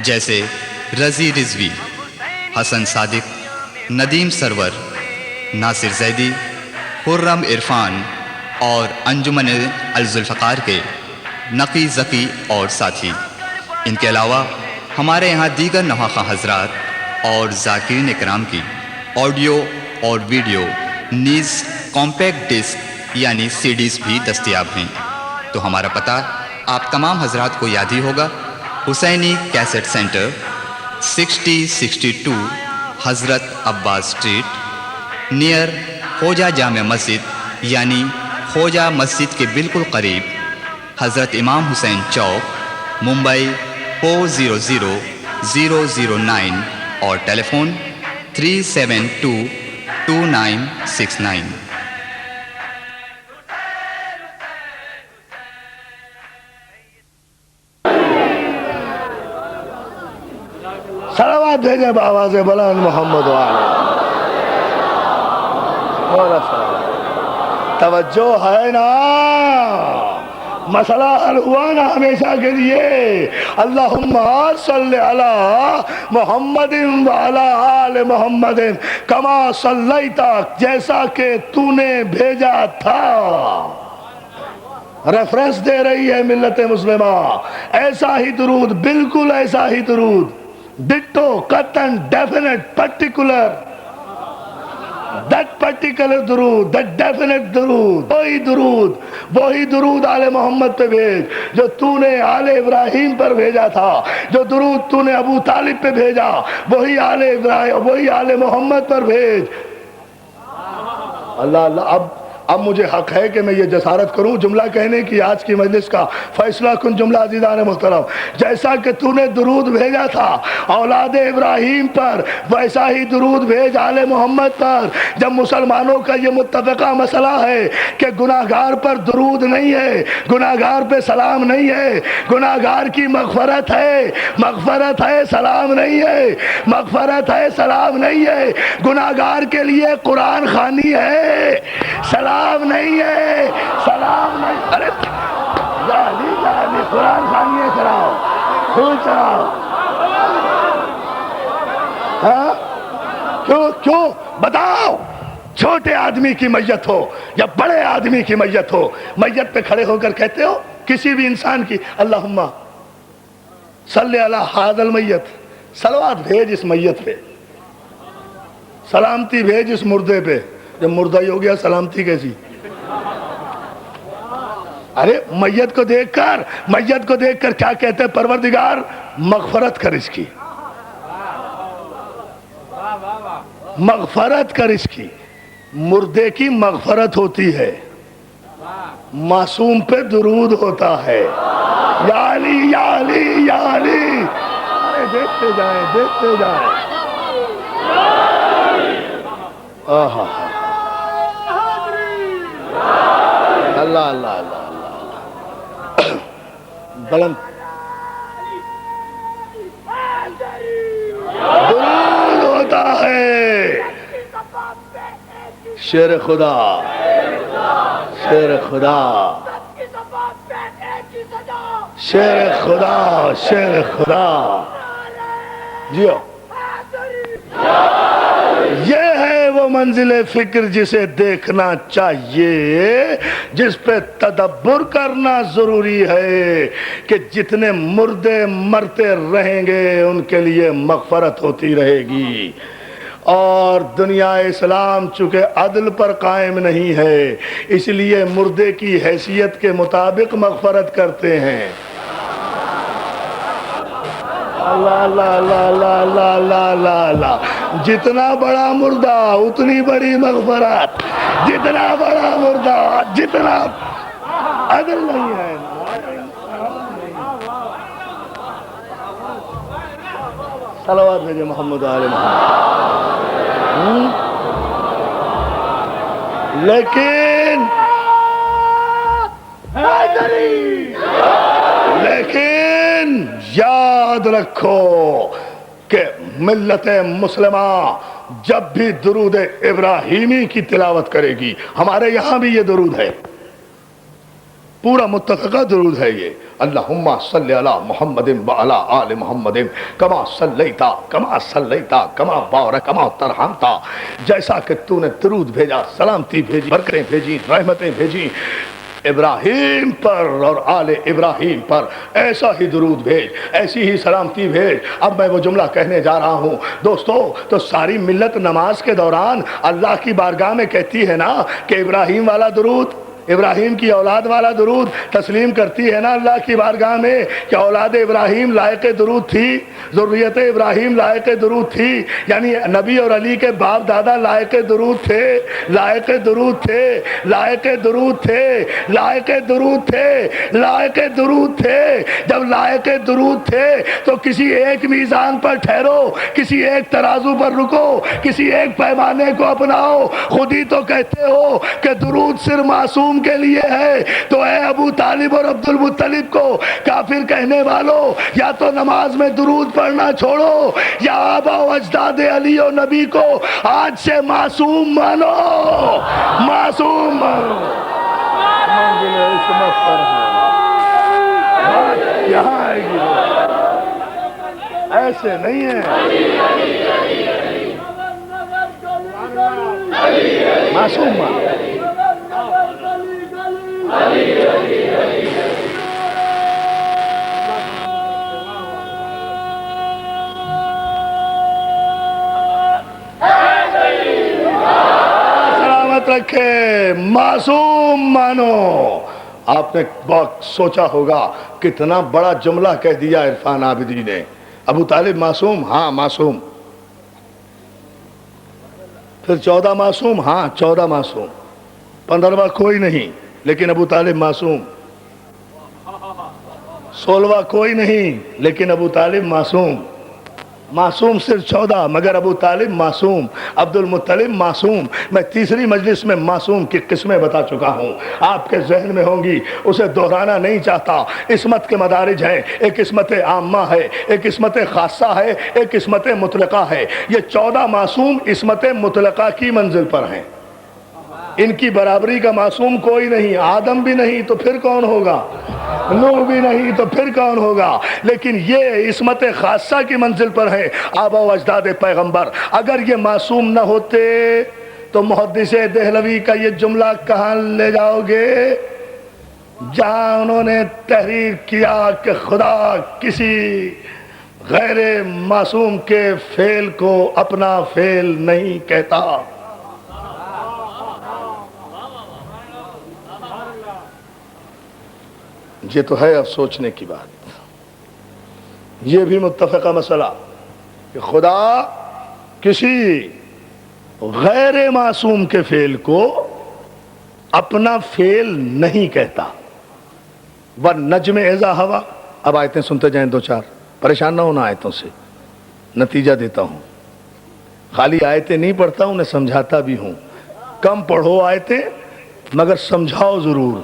جیسے رضی رضوی, حسن صادق, ندیم سرور, ناصر زیدی, خرم عرفان اور انجمن الذوالفقار کے نقی ذکی اور ساتھی. ان کے علاوہ ہمارے یہاں دیگر نوحہ حضرات اور ذاکرین اکرام کی آڈیو اور ویڈیو نیز کمپیکٹ ڈسک یعنی سی ڈیز بھی دستیاب ہیں. تو ہمارا پتہ آپ تمام حضرات کو یاد ہی ہوگا, حسینی کیسٹ سینٹر 6062 حضرت عباس اسٹریٹ نیئر خوجہ جامع مسجد یعنی خوجہ مسجد کے بالکل قریب, حضرت امام حسین چوک, ممبئی 400009 اور ٹیلی فون 3722969. صلوات بھیجیں بآواز بلند محمد وآلہ. توجہ ہے نا, مسئلہ حل ہوا نا ہمیشہ کے لیے. اللہم صلی علی محمد وعلی آل محمد کما صلیتا جیسا کہ تو نے بھیجا تھا. ریفرنس دے رہی ہے ملت مسلمہ. ایسا ہی درود, بالکل ایسا ہی درود, ڈٹو, قطن, ڈیفینٹ, پرٹیکولر, that particular درود, that definite درود, وہی درود آل محمد پہ بھیج جو تو نے آل ابراہیم پر بھیجا تھا. جو درود تو نے ابو طالب پہ بھیجا وہی آل محمد پر بھیج. اللہ اللہ. اب اب مجھے حق ہے کہ میں یہ جسارت کروں جملہ کہنے کی آج کی مجلس کا فیصلہ کن جملہ عزیزان محترم، جیسا کہ تو نے درود بھیجا تھا اولاد ابراہیم پر ویسا ہی درود بھیج آل محمد پر۔ جب مسلمانوں کا یہ متفقہ مسئلہ ہے کہ گناہگار پر درود نہیں ہے، گناہگار پہ سلام نہیں ہے، گناہگار کی مغفرت ہے، مغفرت ہے سلام نہیں ہے، مغفرت ہے سلام نہیں ہے، گناہگار کے لیے قرآن خوانی ہے سلام نہیں ہے، سلام نہیں۔ ارے جالی قرآن خوانی ہے، چلاؤ پھول چلاؤ۔ ہاں کیوں بتاؤ؟ چھوٹے آدمی کی میت ہو یا بڑے آدمی کی میت ہو، میت پہ کھڑے ہو کر کہتے ہو کسی بھی انسان کی اللہم صلی علی ھذا المیت، صلوات بھیج اس میت پہ، سلامتی بھیج اس مردے پہ۔ جب مردہ ہی ہو گیا سلامتی کیسی؟ ارے میت کو دیکھ کر کیا کہتے ہیں؟ پروردگار مغفرت کر اس کی، مغفرت کر اس کی۔ مردے کی مغفرت ہوتی ہے، معصوم پہ درود ہوتا ہے۔ یا علی یا علی یا علی، دیکھتے جائیں آہا اللہ اللہ اللہ اللہ بلند درود ہوتا ہے۔ شیر خدا شیر خدا شیر خدا شیر خدا جیو، یہ ہے وہ منزل فکر جسے دیکھنا چاہیے، جس پہ تدبر کرنا ضروری ہے کہ جتنے مردے مرتے رہیں گے ان کے لیے مغفرت ہوتی رہے گی۔ اور دنیا اسلام چونکہ عدل پر قائم نہیں ہے، اس لیے مردے کی حیثیت کے مطابق مغفرت کرتے ہیں۔ اللہ اللہ اللہ اللہ اللہ اللہ اللہ اللہ، جتنا بڑا مردہ اتنی بڑی مغفرت، جتنا بڑا مردہ جتنا عدل نہیں ہے۔ صلوات بھیجے محمد آل محمد۔ لیکن یاد رکھو کہ ملت مسلمہ جب بھی درود ابراہیمی کی تلاوت کرے گی، ہمارے یہاں بھی یہ درود ہے، پورا متفقہ درود ہے یہ، اللہم صلی علی محمد وعلی آل محمد کما صلیتا کما صلیتا کما بارک کما ترحمتا، جیسا کہ تو نے درود بھیجا، سلامتی بھیجی، برکتیں بھیجی، رحمتیں بھیجی ابراہیم پر اور آل ابراہیم پر، ایسا ہی درود بھیج، ایسی ہی سلامتی بھیج۔ اب میں وہ جملہ کہنے جا رہا ہوں دوستو، تو ساری ملت نماز کے دوران اللہ کی بارگاہ میں کہتی ہے نا کہ ابراہیم والا درود، ابراہیم کی اولاد والا درود تسلیم کرتی ہے نا اللہ کی بارگاہ میں کہ اولاد ابراہیم لائق درود تھی، ذریت ابراہیم لائق درود تھی، یعنی نبی اور علی کے باپ دادا لائق درود تھے، لائق درود تھے، لائق درود تھے، لائق درود تھے، لائق درود تھے۔ جب لائق درود تھے تو کسی ایک میزان پر ٹھہرو، کسی ایک ترازو پر رکو، کسی ایک پیمانے کو اپناؤ۔ خود ہی تو کہتے ہو کہ درود صرف معصوم کے لیے ہے، تو اے ابو طالب اور عبد المطلب کو کافر کہنے والوں، یا تو نماز میں درود پڑھنا چھوڑو یا آبا و اجداد علی و نبی کو آج سے معصوم مانو، معصوم مانو۔ یہاں آئے گی ایسے نہیں ہے، معصوم مانو۔ سلامت رکھے، معصوم مانو۔ آپ نے بہت سوچا ہوگا کتنا بڑا جملہ کہہ دیا عرفان عابدی نے۔ ابو طالب معصوم؟ ہاں معصوم۔ پھر 14 معصوم؟ ہاں 14 معصوم۔ 15واں کوئی نہیں لیکن ابو طالب معصوم، 16واں کوئی نہیں لیکن ابو طالب معصوم، معصوم صرف 14 مگر ابو طالب معصوم، عبد المطلب معصوم۔ میں تیسری مجلس میں معصوم کی قسمیں بتا چکا ہوں، آپ کے ذہن میں ہوں گی، اسے دہرانا نہیں چاہتا۔ عصمت کے مدارج ہیں، ایک عصمت عامہ ہے، ایک عصمت خاصہ ہے، ایک عصمت مطلقہ ہے۔ یہ 14 معصوم عصمت مطلقہ کی منزل پر ہیں، ان کی برابری کا معصوم کوئی نہیں، آدم بھی نہیں تو پھر کون ہوگا، نوح بھی نہیں تو پھر کون ہوگا، لیکن یہ عصمت خاصہ کی منزل پر ہے، آبا و اجداد پیغمبر۔ اگر یہ معصوم نہ ہوتے تو محدث دہلوی کا یہ جملہ کہاں لے جاؤ گے جہاں انہوں نے تحریر کیا کہ خدا کسی غیر معصوم کے فعل کو اپنا فعل نہیں کہتا۔ یہ تو ہے اب سوچنے کی بات۔ یہ بھی متفقہ مسئلہ کہ خدا کسی غیر معصوم کے فعل کو اپنا فعل نہیں کہتا۔ وَالنَّجْمِ إِذَا هَوَىٰ، اب آیتیں سنتے جائیں دو چار، پریشان نہ ہونا آیتوں سے، نتیجہ دیتا ہوں، خالی آیتیں نہیں پڑھتا ہوں، انہیں سمجھاتا بھی ہوں۔ کم پڑھو آیتیں مگر سمجھاؤ ضرور۔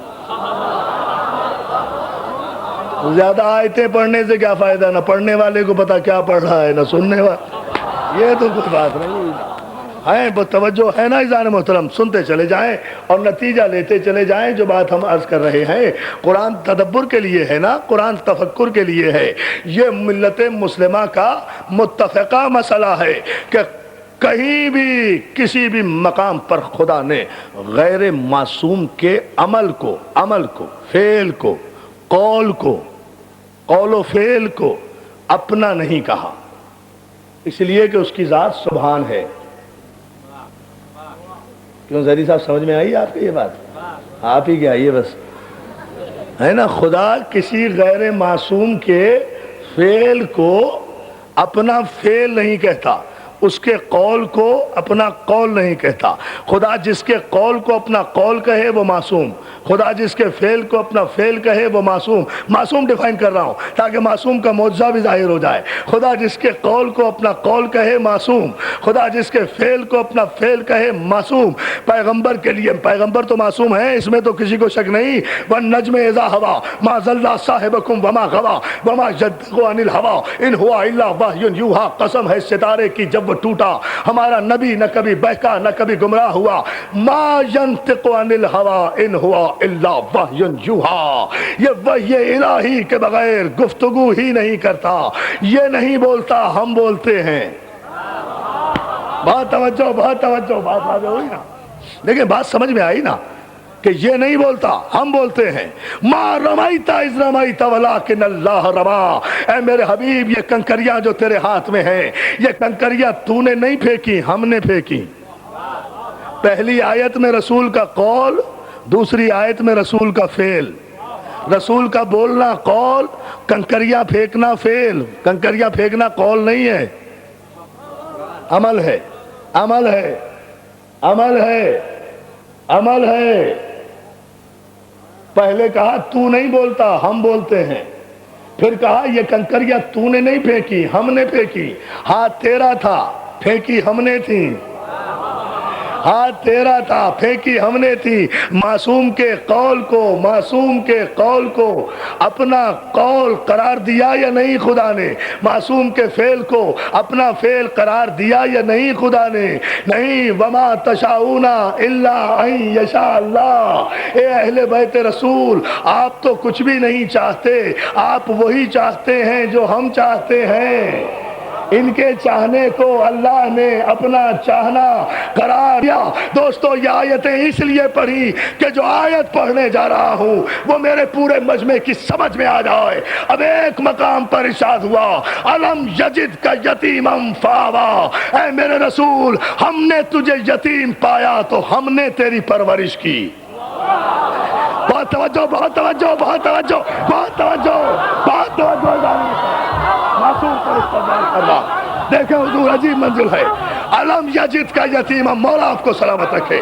زیادہ آیتیں پڑھنے سے کیا فائدہ، نہ پڑھنے والے کو پتا کیا پڑھ رہا ہے نہ سننے والا، یہ تو کوئی بات نہیں ہے۔ توجہ ہے نا عزیزان محترم، سنتے چلے جائیں اور نتیجہ لیتے چلے جائیں۔ جو بات ہم عرض کر رہے ہیں قرآن تدبر کے لیے ہے نا، قرآن تفکر کے لیے ہے۔ یہ ملت مسلمہ کا متفقہ مسئلہ ہے کہ کہیں بھی کسی بھی مقام پر خدا نے غیر معصوم کے عمل کو، فعل کو، قول و فعل کو اپنا نہیں کہا، اس لیے کہ اس کی ذات سبحان ہے۔ کیوں زہری صاحب سمجھ میں آئی آپ کی یہ بات؟ آپ ہی کیا آئیے بس، ہے نا۔ خدا کسی غیر معصوم کے فعل کو اپنا فعل نہیں کہتا، اس کے قول کو اپنا قول نہیں کہتا۔ خدا جس کے قول کو اپنا قول کہے وہ معصوم، خدا جس کے فعل کو اپنا فعل کہے وہ معصوم۔ معصوم ڈیفائن کر رہا ہوں تاکہ معصوم کا معجزہ بھی ظاہر ہو جائے۔ خدا جس کے قول کو اپنا قول کہے معصوم، خدا جس کے فعل کو اپنا فعل کہے معصوم۔ پیغمبر کے لیے، پیغمبر تو معصوم ہیں، اس میں تو کسی کو شک نہیں۔ وَالنَّجْمِ إِذَا هَوَىٰ مَا ضَلَّ صَاحِبُكُمْ وَمَا غَوَىٰ وَمَا يَنطِقُ عَنِ الْهَوَىٰ إِنْ هُوَ إِلَّا وَحْيٌ يُوحَىٰ۔ قسم ہے ستارے کی جب وہ ٹوٹا، ہمارا نبی نہ کبھی بہکا نہ کبھی گمراہ ہوا۔ ما ينطق عن الهوى ان هو الا وحی یوحیٰ، یہ وحی الہی کے بغیر گفتگو ہی نہیں کرتا، یہ نہیں بولتا، ہم بولتے ہیں۔ بات توجہ، بات واضح ہوئی نا، لیکن بات سمجھ میں آئی نا کہ یہ نہیں بولتا، ہم بولتے ہیں۔ ما رمیت اذ رمیت ولکن اللہ رما، اے میرے حبیب یہ کنکریاں جو تیرے ہاتھ میں ہیں، یہ کنکریاں تو نے نہیں پھینکی، ہم نے پھینکی۔ پہلی آیت میں رسول کا قول، دوسری آیت میں رسول کا فعل۔ رسول کا بولنا قول، کنکریاں پھینکنا فعل۔ کنکریاں پھینکنا قول نہیں ہے، عمل ہے، عمل ہے، عمل ہے، عمل ہے۔ پہلے کہا تو نہیں بولتا، ہم بولتے ہیں، پھر کہا یہ کنکریاں تو نے نہیں پھینکی، ہم نے پھینکی۔ ہاتھ تیرا تھا، پھینکی ہم نے تھی، ہاتھ تیرا تھا، پھینکی ہم نے تھی۔ معصوم کے قول کو، معصوم کے قول کو اپنا قول قرار دیا یا نہیں خدا نے؟ معصوم کے فعل کو اپنا فعل قرار دیا یا نہیں خدا نے؟ نہیں۔ وما تشاؤون الا ان یشاء اللہ۔ اے اہل بیت رسول، آپ تو کچھ بھی نہیں چاہتے، آپ وہی چاہتے ہیں جو ہم چاہتے ہیں۔ ان کے چاہنے کو اللہ نے اپنا چاہنا قرار دیا۔ دوستو یہ آیتیں اس لیے پڑھی کہ جو آیت پڑھنے جا رہا ہوں وہ میرے پورے مجمع کی سمجھ میں آ جائے۔ اب ایک مقام پر ارشاد ہوا الم یجد کا یتیما فآویٰ، اے میرے رسول ہم نے تجھے یتیم پایا تو ہم نے تیری پرورش کی۔ بہت توجہ، بہت توجہ، بہت توجہ، بہت توجہ، بہت توجہ۔ معصوم پر استعمال کرنا، دیکھیں حضور عجیب منزل ہے۔ علم یجد کا یتیما، مولا آپ کو سلامت رکھے۔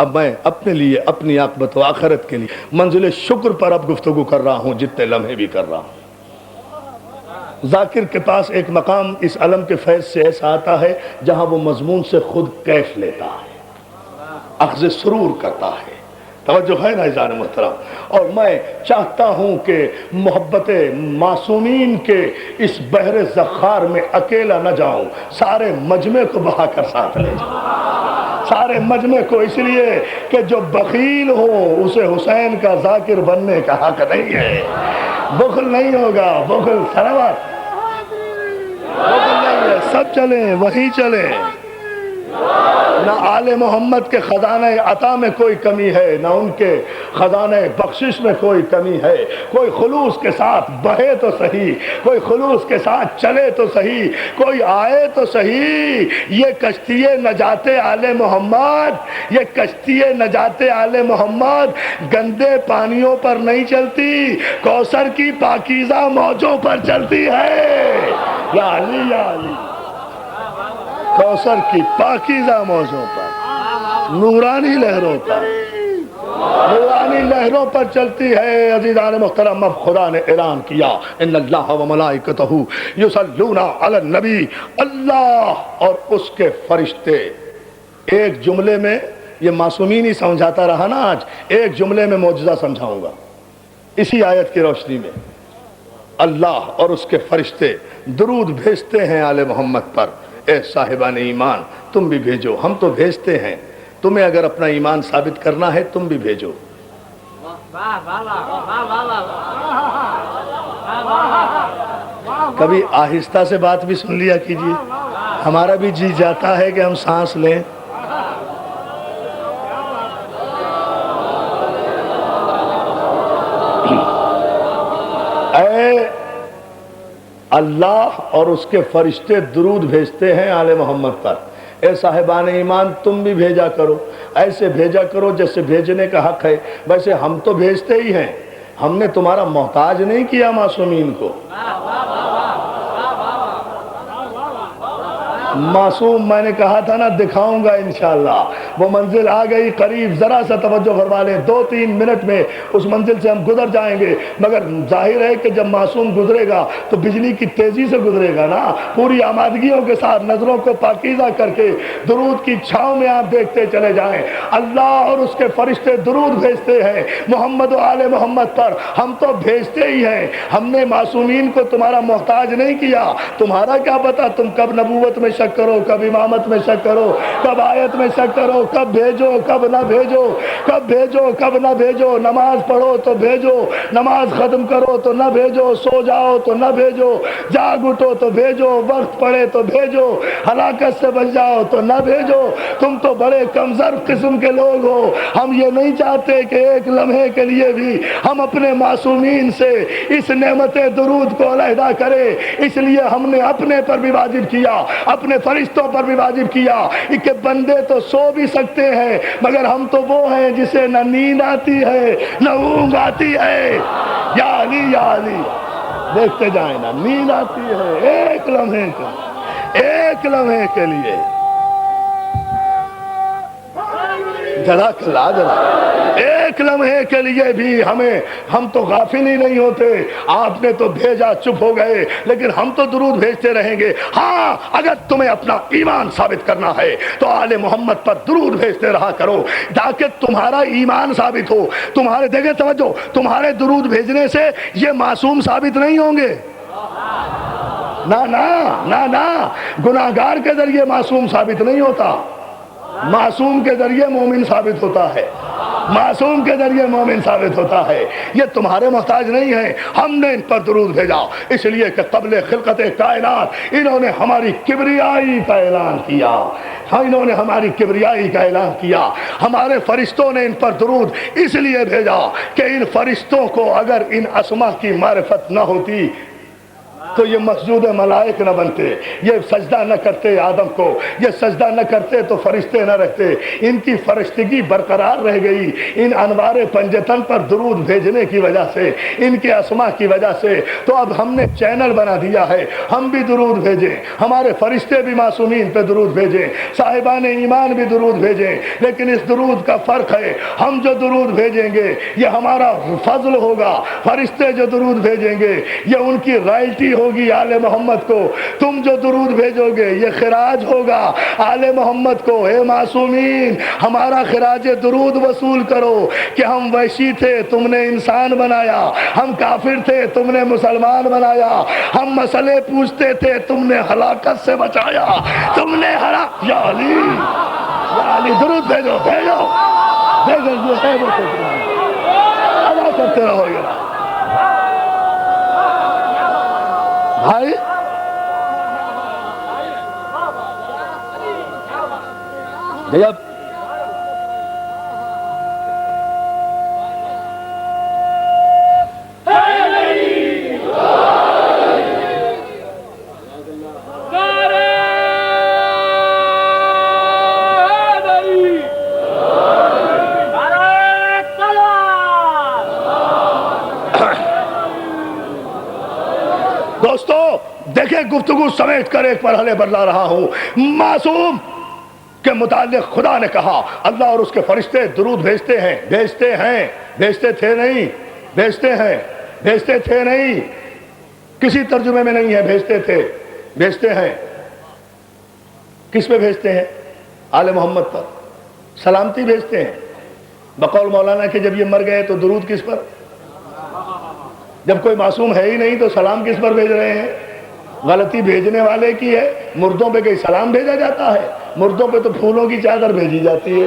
اب میں اپنے لیے اپنی عاقبت و آخرت کے لیے منزل شکر پر اب گفتگو کر رہا ہوں، جتنے لمحے بھی کر رہا ہوں۔ ذاکر کے پاس ایک مقام اس علم کے فیض سے ایسا آتا ہے جہاں وہ مضمون سے خود کیف لیتا ہے، اخذ سرور کرتا ہے۔ توجہ ہے نا عزیزان محترم؟ اور میں چاہتا ہوں کہ محبت معصومین کے اس بحر زخار میں اکیلا نہ جاؤں، سارے مجمع کو بہا کر ساتھ لے جاؤں، سارے مجمع کو، اس لیے کہ جو بخیل ہو اسے حسین کا ذاکر بننے کا حق نہیں ہے۔ بخل نہیں ہوگا، بخل سروت بخل نہیں ہے، سب چلیں وہی چلیں۔ نہ آل محمد کے خزانہ عطا میں کوئی کمی ہے، نہ ان کے خزانہ بخشش میں کوئی کمی ہے۔ کوئی خلوص کے ساتھ بہے تو صحیح، کوئی خلوص کے ساتھ چلے تو صحیح، کوئی آئے تو صحیح۔ یہ کشتی نجات آل محمد، یہ کشتی نجات آل محمد گندے پانیوں پر نہیں چلتی، کوثر کی پاکیزہ موجوں پر چلتی ہے۔ یا علی یا علی، کوثر کی پاکیزہ موجوں پر، نورانی لہروں پر، نورانی لہروں پر چلتی ہے۔ عزیزان محترم، اب خدا نے اعلان کیا ان اللہ و ملائکتہ یصلون علی النبی، اللہ اور اس کے فرشتے۔ ایک جملے میں، یہ معصومین ہی سمجھاتا رہا نا، آج ایک جملے میں معجزہ سمجھاؤں گا اسی آیت کی روشنی میں۔ اللہ اور اس کے فرشتے درود بھیجتے ہیں آل محمد پر۔ اے صاحبان ایمان تم بھی بھیجو، ہم تو بھیجتے ہیں، تمہیں اگر اپنا ایمان ثابت کرنا ہے تم بھی بھیجو۔ کبھی آہستہ سے بات بھی سن لیا کیجیے، ہمارا بھی جی جاتا ہے کہ ہم سانس لیں۔ اے اللہ اور اس کے فرشتے درود بھیجتے ہیں آل محمد پر، اے صاحبان ایمان تم بھی بھیجا کرو، ایسے بھیجا کرو جیسے بھیجنے کا حق ہے۔ ویسے ہم تو بھیجتے ہی ہیں، ہم نے تمہارا محتاج نہیں کیا معصومین کو۔ معصوم میں نے کہا تھا نا دکھاؤں گا انشاءاللہ، وہ منزل آ گئی قریب، ذرا سا توجہ فرما لیں، 2-3 منٹ میں اس منزل سے ہم گزر جائیں گے۔ مگر ظاہر ہے کہ جب معصوم گزرے گا تو بجلی کی تیزی سے گزرے گا نا، پوری آمادگیوں کے ساتھ، نظروں کو پاکیزہ کر کے درود کی چھاؤں میں آپ دیکھتے چلے جائیں۔ اللہ اور اس کے فرشتے درود بھیجتے ہیں محمد و آل محمد پر، ہم تو بھیجتے ہی ہیں۔ ہم نے معصومین کو تمہارا محتاج نہیں کیا، تمہارا کیا پتا تم کب نبوت میں شک کرو، کب امامت میں شک کرو، کب آیت میں شک کرو، کب بھیجو کب نہ بھیجو، کب بھیجو کب نہ بھیجو، نماز پڑھو تو بھیجو، نماز ختم کرو تو نہ بھیجو، سو جاؤ تو نہ بھیجو، جاگ اٹھو تو بھیجو، وقت پڑے تو بھیجو، ہلاکت سے بچ جاؤ تو نہ بھیجو۔ تم تو بڑے کمزور قسم کے لوگ ہو، ہم یہ نہیں چاہتے کہ ایک لمحے کے لیے بھی ہم اپنے معصومین سے اس نعمت درود کو علیحدہ کریں، اس لیے ہم نے اپنے پر بھی واجب کیا، اپنے فرشتوں پر بھی واجب کیا کہ بندے تو سو بھی سکتے ہیں مگر ہم تو وہ ہیں جسے نہ نیند آتی ہے نہ اونگ آتی ہے۔ یا علی یا علی، دیکھتے جائیں نا، نیند آتی ہے ایک لمحے کے لیے۔ جزاک اللہ، ایک لمحے کے لیے بھی ہم تو غافل ہی نہیں ہوتے۔ آپ نے تو بھیجا، چپ ہو گئے، لیکن ہم تو درود بھیجتے رہیں گے۔ ہاں، اگر تمہیں اپنا ایمان ثابت کرنا ہے تو آل محمد پر درود بھیجتے رہا کرو تاکہ تمہارا ایمان ثابت ہو۔ تمہارے دیکھیں توجہ، تمہارے درود بھیجنے سے یہ معصوم ثابت نہیں ہوں گے، نہ نہ نہ نہ، گناہگار کے ذریعے معصوم ثابت نہیں ہوتا، معصوم کے ذریعے مومن ثابت ہوتا ہے، معصوم کے ذریعے مومن ثابت ہوتا ہے۔ یہ تمہارے محتاج نہیں ہیں، ہم نے ان پر درود بھیجا اس لیے کہ قبل خلقت کائنات انہوں نے ہماری کبریائی کا اعلان کیا، انہوں نے ہماری کبریائی کا اعلان کیا۔ ہمارے فرشتوں نے ان پر درود اس لیے بھیجا کہ ان فرشتوں کو اگر ان اسما کی معرفت نہ ہوتی تو یہ مسجود ملائک نہ بنتے، یہ سجدہ نہ کرتے آدم کو، یہ سجدہ نہ کرتے تو فرشتے نہ رہتے، ان کی فرشتگی برقرار رہ گئی ان انوار پنجتن پر درود بھیجنے کی وجہ سے، ان کے اسماء کی وجہ سے۔ تو اب ہم نے چینل بنا دیا ہے، ہم بھی درود بھیجیں، ہمارے فرشتے بھی معصومین پہ درود بھیجیں، صاحبان ایمان بھی درود بھیجیں، لیکن اس درود کا فرق ہے، ہم جو درود بھیجیں گے یہ ہمارا فضل ہوگا، فرشتے جو درود بھیجیں گے یہ ان کی رائلٹی ہوگی آل محمد کو، تم جو درود بھیجو گے یہ خراج ہوگا آل محمد کو۔ اے معصومین، ہمارا خراج درود وصول کرو کہ ہم وحشی تھے تم نے انسان بنایا، ہم کافر تھے تم نے مسلمان بنایا، ہم مسئلے پوچھتے تھے تم نے ہلاکت سے بچایا، تم نے یا علی درود بھیجو بھیجو ادا کرتے رہو گے بھائی۔ جب دوستو دیکھیں، گفتگو سمیٹ کر ایک مرحلے پر لا رہا ہوں۔ معصوم کے متعلق خدا نے کہا اللہ اور اس کے فرشتے درود بھیجتے ہیں، بھیجتے تھے نہیں، بھیجتے تھے نہیں، کسی ترجمے میں نہیں ہے بھیجتے ہیں۔ کس پہ بھیجتے ہیں؟ آل محمد پر سلامتی بھیجتے ہیں۔ بقول مولانا کہ جب یہ مر گئے تو درود کس پر؟ جب کوئی معصوم ہے ہی نہیں تو سلام کس پر بھیج رہے ہیں؟ غلطی بھیجنے والے کی ہے۔ مردوں پہ کہیں سلام بھیجا جاتا ہے؟ مردوں پہ تو پھولوں کی چادر بھیجی جاتی ہے۔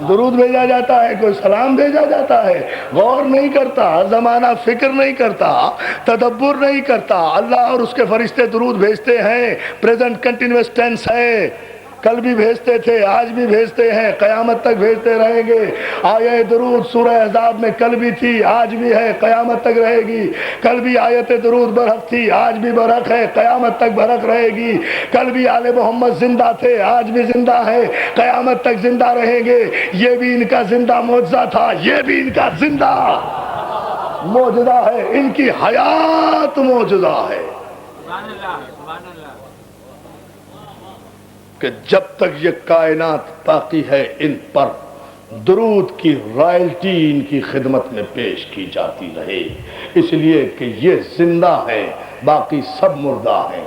درود بھیجا جاتا ہے، کوئی سلام بھیجا جاتا ہے۔ غور نہیں کرتا، زمانہ فکر نہیں کرتا، تدبر نہیں کرتا۔ اللہ اور اس کے فرشتے درود بھیجتے ہیں، پریزنٹ کنٹینیوس ٹینس ہے، کل بھی بھیجتے تھے، آج بھی بھیجتے ہیں، قیامت تک بھیجتے رہیں گے۔ آیت درود سورہ احزاب میں کل بھی تھی، آج بھی ہے، قیامت تک رہے گی۔ کل بھی آیت درود برحق تھی، آج بھی برحق ہے، قیامت تک برحق رہے گی۔ کل بھی آل محمد زندہ تھے، آج بھی زندہ ہے، قیامت تک زندہ رہیں گے۔ یہ بھی ان کا زندہ معجزہ تھا، یہ بھی ان کا زندہ معجزہ ہے، ان کی حیات معجزہ ہے کہ جب تک یہ کائنات باقی ہے ان پر درود کی رائلٹی ان کی خدمت میں پیش کی جاتی رہے، اس لیے کہ یہ زندہ ہے، باقی سب مردہ ہیں،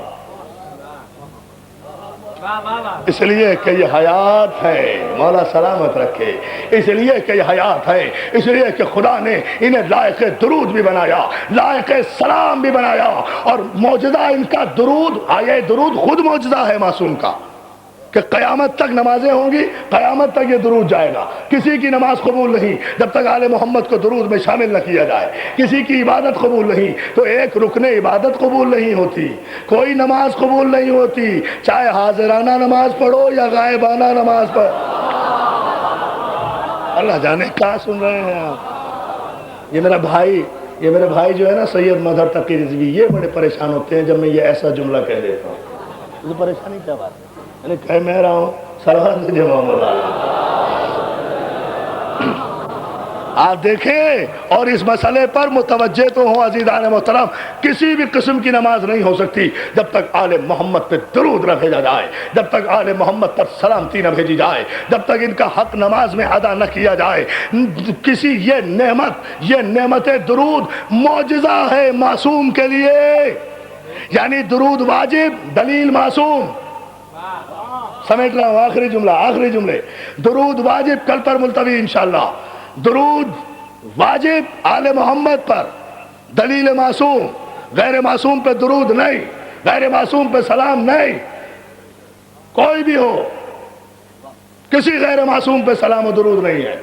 اس لیے کہ یہ حیات ہے، مولا سلامت رکھے، اس لیے کہ یہ حیات ہے، اس لیے کہ خدا نے انہیں لائق درود بھی بنایا، لائق سلام بھی بنایا، اور معجزہ ان کا درود، آیت درود خود معجزہ ہے معصوم کا، کہ قیامت تک نمازیں ہوں گی، قیامت تک یہ درود جائے گا۔ کسی کی نماز قبول نہیں جب تک آل محمد کو درود میں شامل نہ کیا جائے، کسی کی عبادت قبول نہیں تو ایک رکن عبادت قبول نہیں ہوتی، کوئی نماز قبول نہیں ہوتی، چاہے حاضرانہ نماز پڑھو یا غائبانہ نماز پڑھو۔ اللہ جانے کیا سن رہے ہیں آپ۔ یہ میرا بھائی جو ہے نا سید مظہر تقی رضوی، یہ بڑے پریشان ہوتے ہیں جب میں یہ ایسا جملہ کہہ دیتا ہوں۔ یہ پریشانی کیا بات ہے؟ کہہ میں رہا ہوں سلوات دیجیے محمد آپ دیکھیں، اور اس مسئلے پر متوجہ تو ہوں عزیزان محترم، کسی بھی قسم کی نماز نہیں ہو سکتی جب تک آل محمد پہ درود نہ بھیجا جائے، جب تک آل محمد پر سلامتی نہ بھیجی جائے، جب تک ان کا حق نماز میں ادا نہ کیا جائے۔ کسی یہ نعمت درود معجزہ ہے معصوم کے لیے، یعنی درود واجب، دلیل معصوم۔ سمیٹ رہا ہوں، آخری جملے۔ درود واجب کل پر ملتوی انشاءاللہ، درود واجب آل محمد پر، دلیل معصوم، غیر معصوم پہ درود نہیں، غیر معصوم پہ سلام نہیں، کوئی بھی ہو کسی غیر معصوم پہ سلام و درود نہیں ہے۔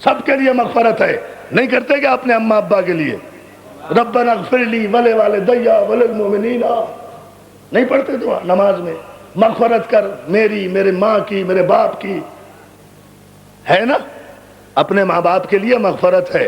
سب کے لیے مغفرت ہے، نہیں کرتے کہ اپنے اماں ابا کے لیے ربنا اغفر لی ولے والدی وللمؤمنین، نہیں پڑھتے دعا نماز میں، مغفرت کر میری، میرے ماں کی، میرے باپ کی، ہے نا؟ اپنے ماں باپ کے لیے مغفرت ہے،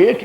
1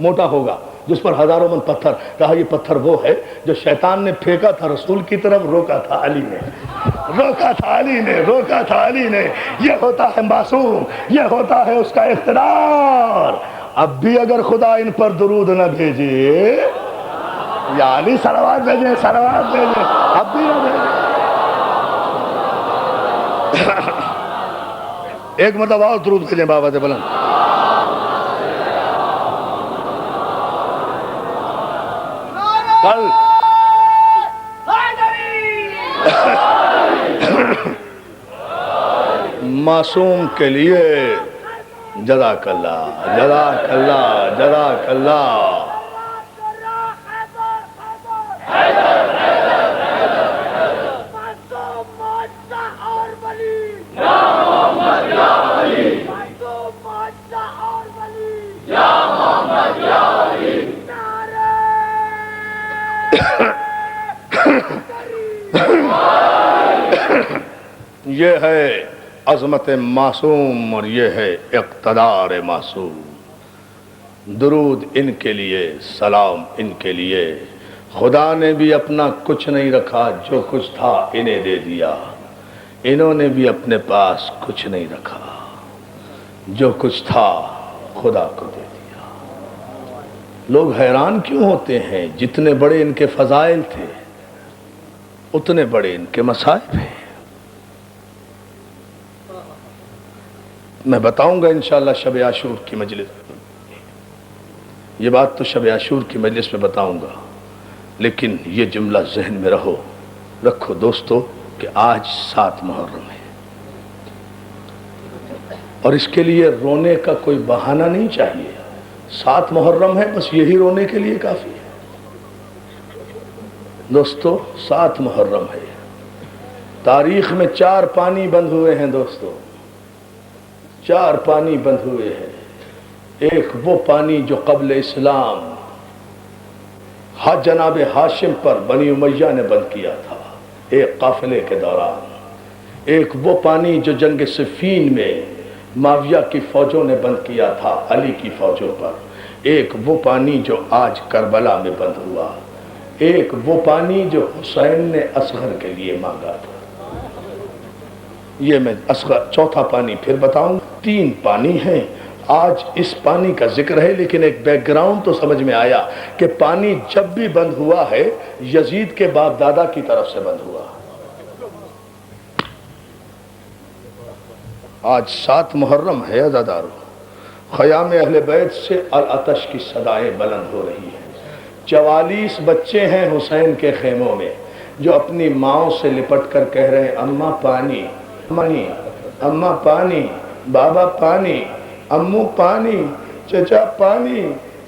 موٹا ہوگا جس پر ہزاروں من پتھر. کہا یہ پتھر وہ ہے جو شیطان نے پھینکا تھا رسول کی طرف, روکا تھا علی نے, روکا تھا علی نے, روکا تھا علی نے. یہ ہوتا ہے معصوم, یہ ہوتا ہے اس کا اقتدار. اب بھی اگر خدا ان پر درود نہ بھیجے, یعنی صلوات بھیجے, صلوات بھیجے, اب بھی نہ بھیجے. ایک مرتبہ اور درود بھیجیں بابا سے بلند. کل معصوم کے لیے جزاک اللہ, جزاک اللہ, جزاک اللہ. یہ ہے عظمت معصوم اور یہ ہے اقتدار معصوم. درود ان کے لیے, سلام ان کے لیے. خدا نے بھی اپنا کچھ نہیں رکھا, جو کچھ تھا انہیں دے دیا. انہوں نے بھی اپنے پاس کچھ نہیں رکھا, جو کچھ تھا خدا کو دے دیا. لوگ حیران کیوں ہوتے ہیں؟ جتنے بڑے ان کے فضائل تھے اتنے بڑے ان کے مصائب ہیں. میں بتاؤں گا انشاءاللہ شب عاشور کی مجلس, یہ بات تو شب عاشور کی مجلس میں بتاؤں گا, لیکن یہ جملہ ذہن میں رکھو دوستو کہ آج 7 محرم ہے اور اس کے لیے رونے کا کوئی بہانہ نہیں چاہیے. 7 محرم ہے, بس یہی رونے کے لیے کافی ہے. دوستو 7 محرم ہے. تاریخ میں 4 پانی بند ہوئے ہیں دوستو, 4 پانی بند ہوئے ہیں. ایک وہ پانی جو قبل اسلام جناب ہاشم پر بنی امیہ نے بند کیا تھا ایک قافلے کے دوران. ایک وہ پانی جو جنگ صفین میں معاویہ کی فوجوں نے بند کیا تھا علی کی فوجوں پر. ایک وہ پانی جو آج کربلا میں بند ہوا. ایک وہ پانی جو حسین نے اصغر کے لیے مانگا تھا. یہ میں اصغر چوتھا پانی پھر بتاؤں. 3 پانی ہیں. آج اس پانی کا ذکر ہے, لیکن ایک بیک گراؤنڈ تو سمجھ میں آیا کہ پانی جب بھی بند ہوا ہے یزید کے باپ دادا کی طرف سے بند ہوا. آج 7 محرم ہے عزادارو. خیام اہل بیت سے العطش کی صدائیں بلند ہو رہی ہیں. 44 بچے ہیں حسین کے خیموں میں جو اپنی ماؤں سے لپٹ کر کہہ رہے ہیں اماں پانی, پانی, اماں پانی, بابا پانی, امو پانی, چچا پانی.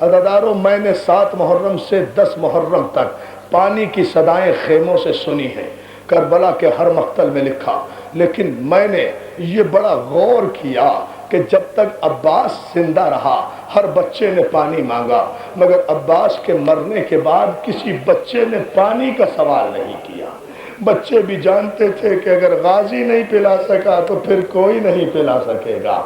عزادارو میں نے 7 محرم سے 10 محرم تک پانی کی صدائیں خیموں سے سنی ہیں, کربلا کے ہر مقتل میں لکھا. لیکن میں نے یہ بڑا غور کیا کہ جب تک عباس زندہ رہا ہر بچے نے پانی مانگا, مگر عباس کے مرنے کے بعد کسی بچے نے پانی کا سوال نہیں کیا. بچے بھی جانتے تھے کہ اگر غازی نہیں پلا سکا تو پھر کوئی نہیں پلا سکے گا.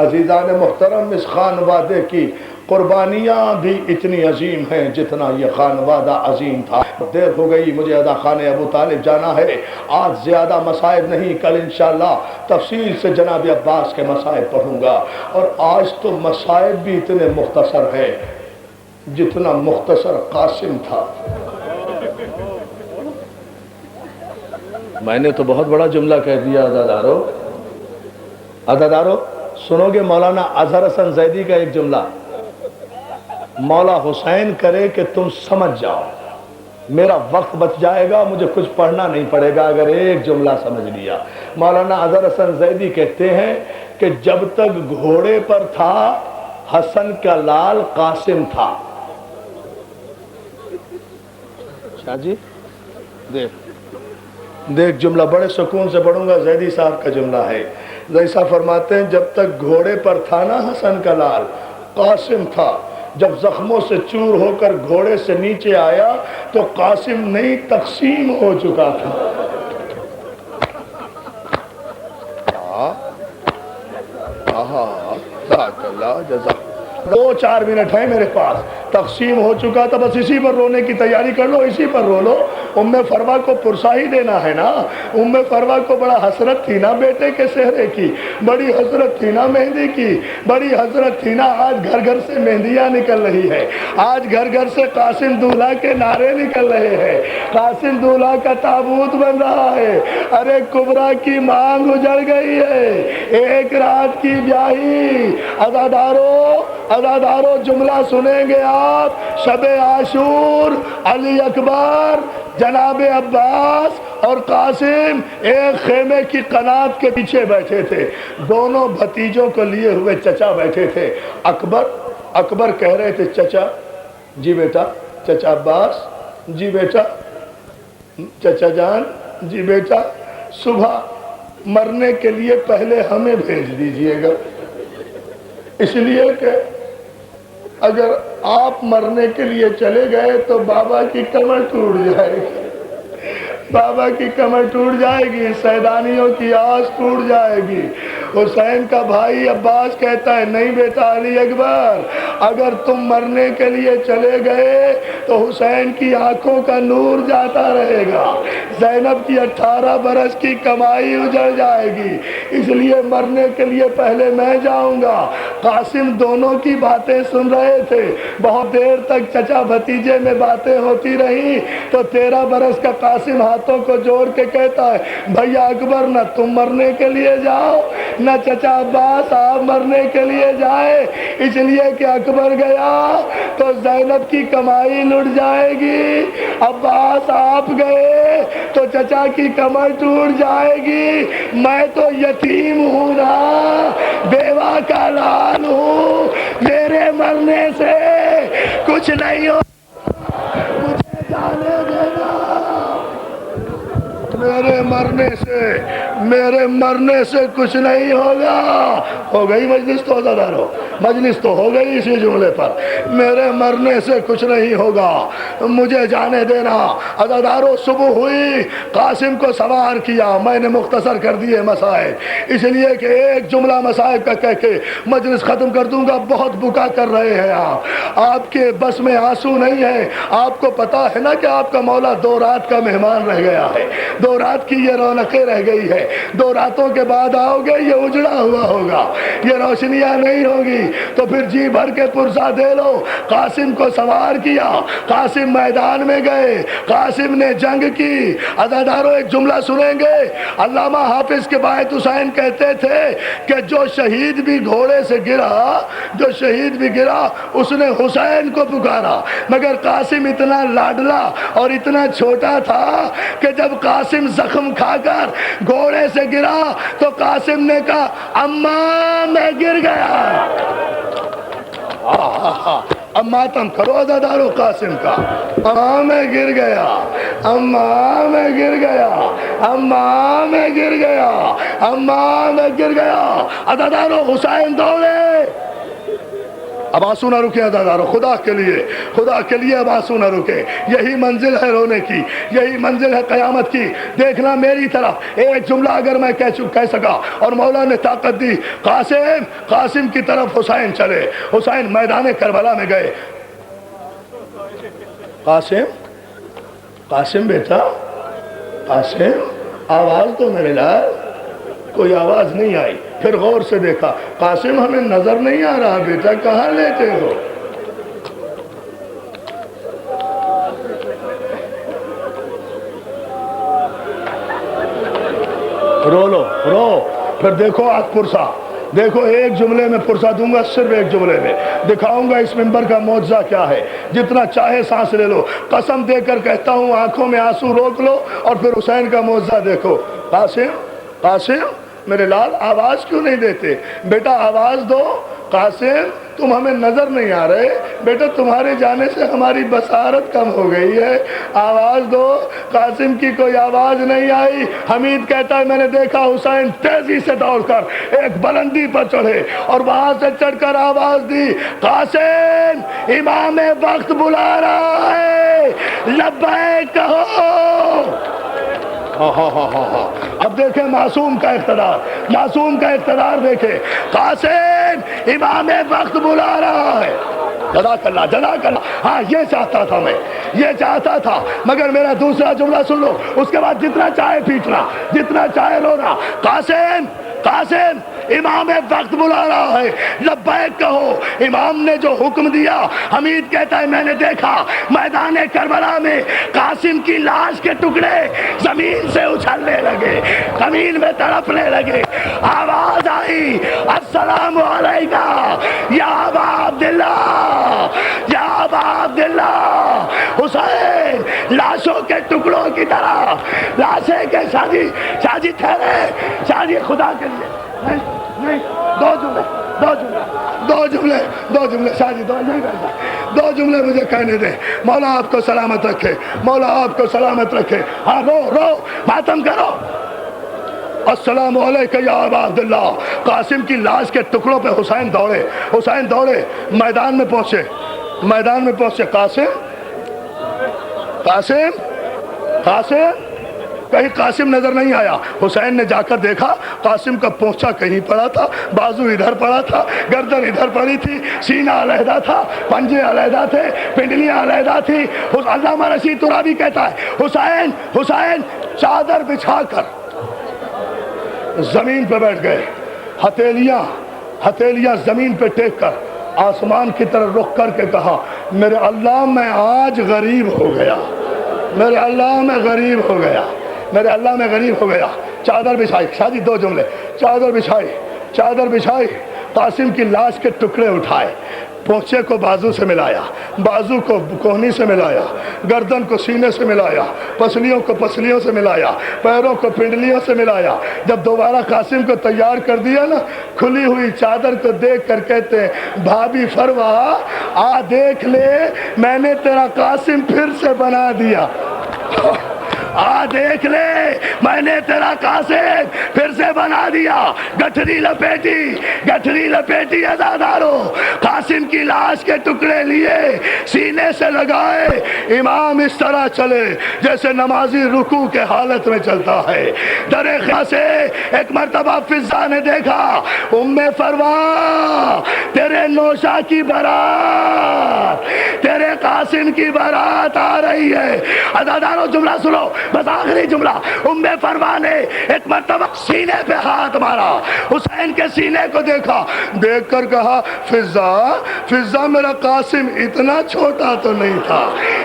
عزیزان محترم, اس خانوادے کی قربانیاں بھی اتنی عظیم ہیں جتنا یہ خانوادہ عظیم تھا. دیر ہو گئی, مجھے ادا خانہ ابو طالب جانا ہے. آج زیادہ مصائب نہیں, کل انشاءاللہ تفصیل سے جناب عباس کے مصائب پڑھوں گا. اور آج تو مصائب بھی اتنے مختصر ہیں جتنا مختصر قاسم تھا. میں نے تو بہت بڑا جملہ کہہ دیا. عزادارو سنو گے مولانا اظہر حسن زیدی کا ایک جملہ. مولا حسین کرے کہ تم سمجھ جاؤ, میرا وقت بچ جائے گا, مجھے کچھ پڑھنا نہیں پڑے گا اگر ایک جملہ سمجھ لیا. مولانا اظہر حسن زیدی کہتے ہیں کہ جب تک گھوڑے پر تھا حسن کا لال قاسم تھا. شاہ جی دیکھ جملہ بڑے سکون سے پڑھوں گا. زیدی صاحب کا جملہ ہے. زیدی صاحب فرماتے ہیں جب تک گھوڑے پر تھا نا حسن کا لال قاسم تھا, جب زخموں سے چور ہو کر گھوڑے سے نیچے آیا تو قاسم نہیں تقسیم ہو چکا تھا. جزاک اللہ. 2-4 منٹ ہیں میرے پاس. تقسیم ہو چکا تھا، بس اسی پر رونے کی تیاری کر لو، اسی پر رو لو۔ ام فروا کو پرسا ہی دینا ہے نا۔ ام فروا کو بڑا حسرت تھی نا بیٹے کے چہرے کی، بڑی حسرت تھی نا مہندی کی، بڑی حسرت تھی نا۔ آج گھر گھر سے مہندیاں نکل رہی ہے، آج گھر گھر سے قاسم دولہا کے نعرے نکل رہے ہیں، قاسم دولہا کا تابوت بن رہا ہے۔ ارے کبرا کی مانگ اجڑ گئی ہے، ایک رات کی بیاہی۔ عزادارو جملہ سنیں گے آپ۔ شب عاشور، علی اکبر، جناب عباس اور قاسم ایک خیمے کی قنات کے پیچھے بیٹھے تھے، دونوں بھتیجوں کو لیے ہوئے چچا بیٹھے تھے۔ اکبر کہہ رہے تھے چچا جی بیٹا، چچا عباس جی بیٹا، چچا جان جی بیٹا، صبح مرنے کے لیے پہلے ہمیں بھیج دیجئے گا، اس لیے کہ اگر آپ مرنے کے لیے چلے گئے تو بابا کی کمر ٹوٹ جائے گی، بابا کی کمر ٹوٹ جائے گی، سیدانیوں کی آس ٹوٹ جائے گی۔ حسین کا بھائی عباس کہتا ہے نہیں بیٹا علی اکبر، اگر تم مرنے کے لیے چلے گئے تو حسین کی آنکھوں کا نور جاتا رہے گا، زینب کی 18 برس کی کمائی اجڑ جائے گی، اس لیے مرنے کے لیے پہلے میں جاؤں گا۔ قاسم دونوں کی باتیں سن رہے تھے، بہت دیر تک چچا بھتیجے میں باتیں ہوتی رہی تو 13 برس کا قاسم ہاتھوں کو جوڑ کے کہتا ہے بھیا اکبر نہ تم مرنے کے لیے جاؤ نہ چچا عباس آپ مرنے کے لیے جائے، اس لیے کہ اکبر گیا تو زینب کی کمائی لٹ جائے گی، عباس آپ گئے تو چچا کی کمر ٹوٹ جائے گی، میں تو یتیم ہوں نا، بیوہ کا لال ہوں، میرے مرنے سے کچھ نہیں ہو، مجھے جانے دینا، میرے مرنے سے کچھ نہیں ہوگا۔ ہو گئی مجلس تو عزادارو، مجلس تو ہو گئی اسی جملے پر، میرے مرنے سے کچھ نہیں ہوگا، مجھے جانے دینا۔ عزادارو صبح ہوئی، قاسم کو سوار کیا، میں نے مختصر کر دیے مسائل، اس لیے کہ ایک جملہ مسائل کا کہہ کے مجلس ختم کر دوں گا۔ بہت بکا کر رہے ہیں آپ کے بس میں آنسو نہیں ہے، آپ کو پتا ہے نا کہ آپ کا مولا 2 رات کا مہمان رہ گیا ہے، 2 رات کی یہ رونقیں رہ گئی ہے، 2 راتوں کے بعد آؤ گے یہ اجڑا ہوا ہوگا، یہ روشنیاں نہیں ہوگی، تو پھر جی بھر کے پرسہ دے لو۔ قاسم کو سوار کیا، قاسم میدان میں گئے، قاسم نے جنگ کی۔ عزادارو ایک جملہ سنیں گے، علامہ حافظ کے باعث حسین کہتے تھے کہ جو شہید بھی گھوڑے سے گرا، جو شہید بھی گرا اس نے حسین کو پکارا، مگر قاسم اتنا لاڈلا اور اتنا چھوٹا تھا کہ جب قاسم زخم کھا کر گھوڑے سے گرا تو قاسم نے کہا اماں میں گر گیا۔ اب ماتم کرو عزادارو قاسم کا، اماں میں گر گیا، اماں میں گر گیا، اماں میں گر گیا، اماں میں گر گیا۔ عزادارو حسین دوڑے، اب آنسو نہ رکے عزادارو، خدا کے لیے اب آنسو نہ رکے، یہی منزل ہے رونے کی، یہی منزل ہے قیامت کی۔ دیکھنا میری طرف ایک جملہ اگر میں کہہ سکا اور مولا نے طاقت دی، قاسم کی طرف حسین چلے، حسین میدان کربلا میں گئے۔ قاسم بیٹا، قاسم آواز تو میرے لال، کوئی آواز نہیں آئی، پھر غور سے دیکھا، قاسم ہمیں نظر نہیں آ رہا بیٹا، کہاں لیتے ہو؟ رو پھر دیکھو آج پرسہ، دیکھو ایک جملے میں پرسہ دوں گا، صرف ایک جملے میں دکھاؤں گا اس منبر کا معجزہ کیا ہے، جتنا چاہے سانس لے لو، قسم دے کر کہتا ہوں آنکھوں میں آنسو روک لو اور پھر حسین کا معجزہ دیکھو۔ قاسم میرے لال آواز کیوں نہیں دیتے؟ بیٹا آواز دو، قاسم تم ہمیں نظر نہیں آ رہے، بیٹا تمہارے جانے سے ہماری بصارت کم ہو گئی ہے، آواز دو۔ قاسم کی کوئی آواز نہیں آئی۔ حمید کہتا ہے میں نے دیکھا حسین تیزی سے دوڑ کر ایک بلندی پر چڑھے اور وہاں سے چڑھ کر آواز دی، قاسم امام وقت بلا رہا ہے، لبیک کہو۔ اب دیکھیں معصوم کا اقتدار دیکھیں، قاسم امام وقت بلا رہا ہے، جزاک اللہ جزاک اللہ. ہاں یہ چاہتا تھا میں, یہ چاہتا تھا, مگر میرا دوسرا جملہ سن لو, اس کے بعد جتنا چاہے پیٹنا, جتنا چاہے رونا. قاسم قاسم امام وقت بلا رہا ہے, لبیک کہو. امام نے جو حکم دیا, حمید کہتا ہے میں نے دیکھا میدان کربلا میں قاسم کی لاش کے ٹکڑے زمین سے اچھلنے لگے, زمین میں تڑپنے لگے. آواز آئی السلام علیکہ یا ابا عبداللہ, یا ابا عبداللہ. حسین لاشوں کے ٹکڑوں کی طرح لاشیں کے شاجی شاجی ٹھہرے, شاجی خدا کے لیے نہیں نہیں, دو جملے دو جملے دو جملے دو جملے شاجی دو نہیں کرتا, دو جملے مجھے کہنے دیں. مولا آپ کو سلامت رکھے, مولا آپ کو سلامت رکھے. ہاں رو رو ماتم کرو. السلام علیکم یا ابا عبداللہ. قاسم کی لاش کے ٹکڑوں پہ حسین دوڑے, حسین دوڑے, میدان میں پہنچے, میدان میں پہنچے. قاسم قاسم قاسم, کہیں قاسم نظر نہیں آیا. حسین نے جا کر دیکھا قاسم کا پونچھا کہیں پڑا تھا, بازو ادھر پڑا تھا, گردن ادھر پڑی تھی, سینہ علیحدہ تھا, پنجے علیحدہ تھے, پنڈلیاں علیحدہ تھی. علامہ رشید ترابی کہتا ہے حسین حسین چادر بچھا کر زمین پہ بیٹھ گئے, ہتھیلیاں زمین پہ ٹیک کر آسمان کی طرف رخ کر کے کہا میرے اللہ میں آج غریب ہو گیا, میرے اللہ میں غریب ہو گیا, میرے اللہ میں غریب ہو گیا. چادر بچھائی, شادی دو جملے, چادر بچھائی, چادر بچھائی. قاسم کی لاش کے ٹکڑے اٹھائے, پونچھے کو بازو سے ملایا, بازو کو کوہنی سے ملایا, گردن کو سینے سے ملایا, پسلیوں کو پسلیوں سے ملایا, پیروں کو پنڈلیوں سے ملایا. جب دوبارہ قاسم کو تیار کر دیا نا, کھلی ہوئی چادر کو دیکھ کر کہتے ہیں بھابی فروا آ دیکھ لے میں نے تیرا قاسم پھر سے بنا دیا, آ دیکھ لے میں نے تیرا قاسم پھر سے بنا دیا. گٹھری لپیٹی, گٹھری لپیٹی عزادارو, قاسم کی لاش کے ٹکڑے لیے سینے سے لگائے. امام اس طرح چلے جیسے نمازی رکوع کے حالت میں چلتا ہے. درے خواہ سے ایک مرتبہ فضا نے دیکھا ام فروا تیرے نوشا کی بارات, تیرے قاسم کی بارات آ رہی ہے. عزادارو جملہ سنو, بس آخری جملہ. ام فروا نے ایک مرتبہ سینے پہ ہاتھ مارا, حسین کے سینے کو دیکھا, دیکھ کر کہا فضا فضا میرا قاسم اتنا چھوٹا تو نہیں تھا,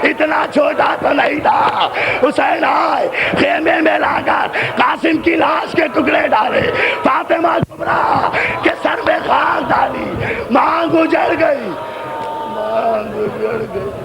اتنا چھوٹا تو نہیں تھا. حسین آئے خیمے میں لا کر قاسم کی لاش کے ٹکڑے ڈالے, فاطمہ کبریٰ کے سر میں خاک ڈالی, مانگ اجڑ گئی, مانگ اجڑ گئی.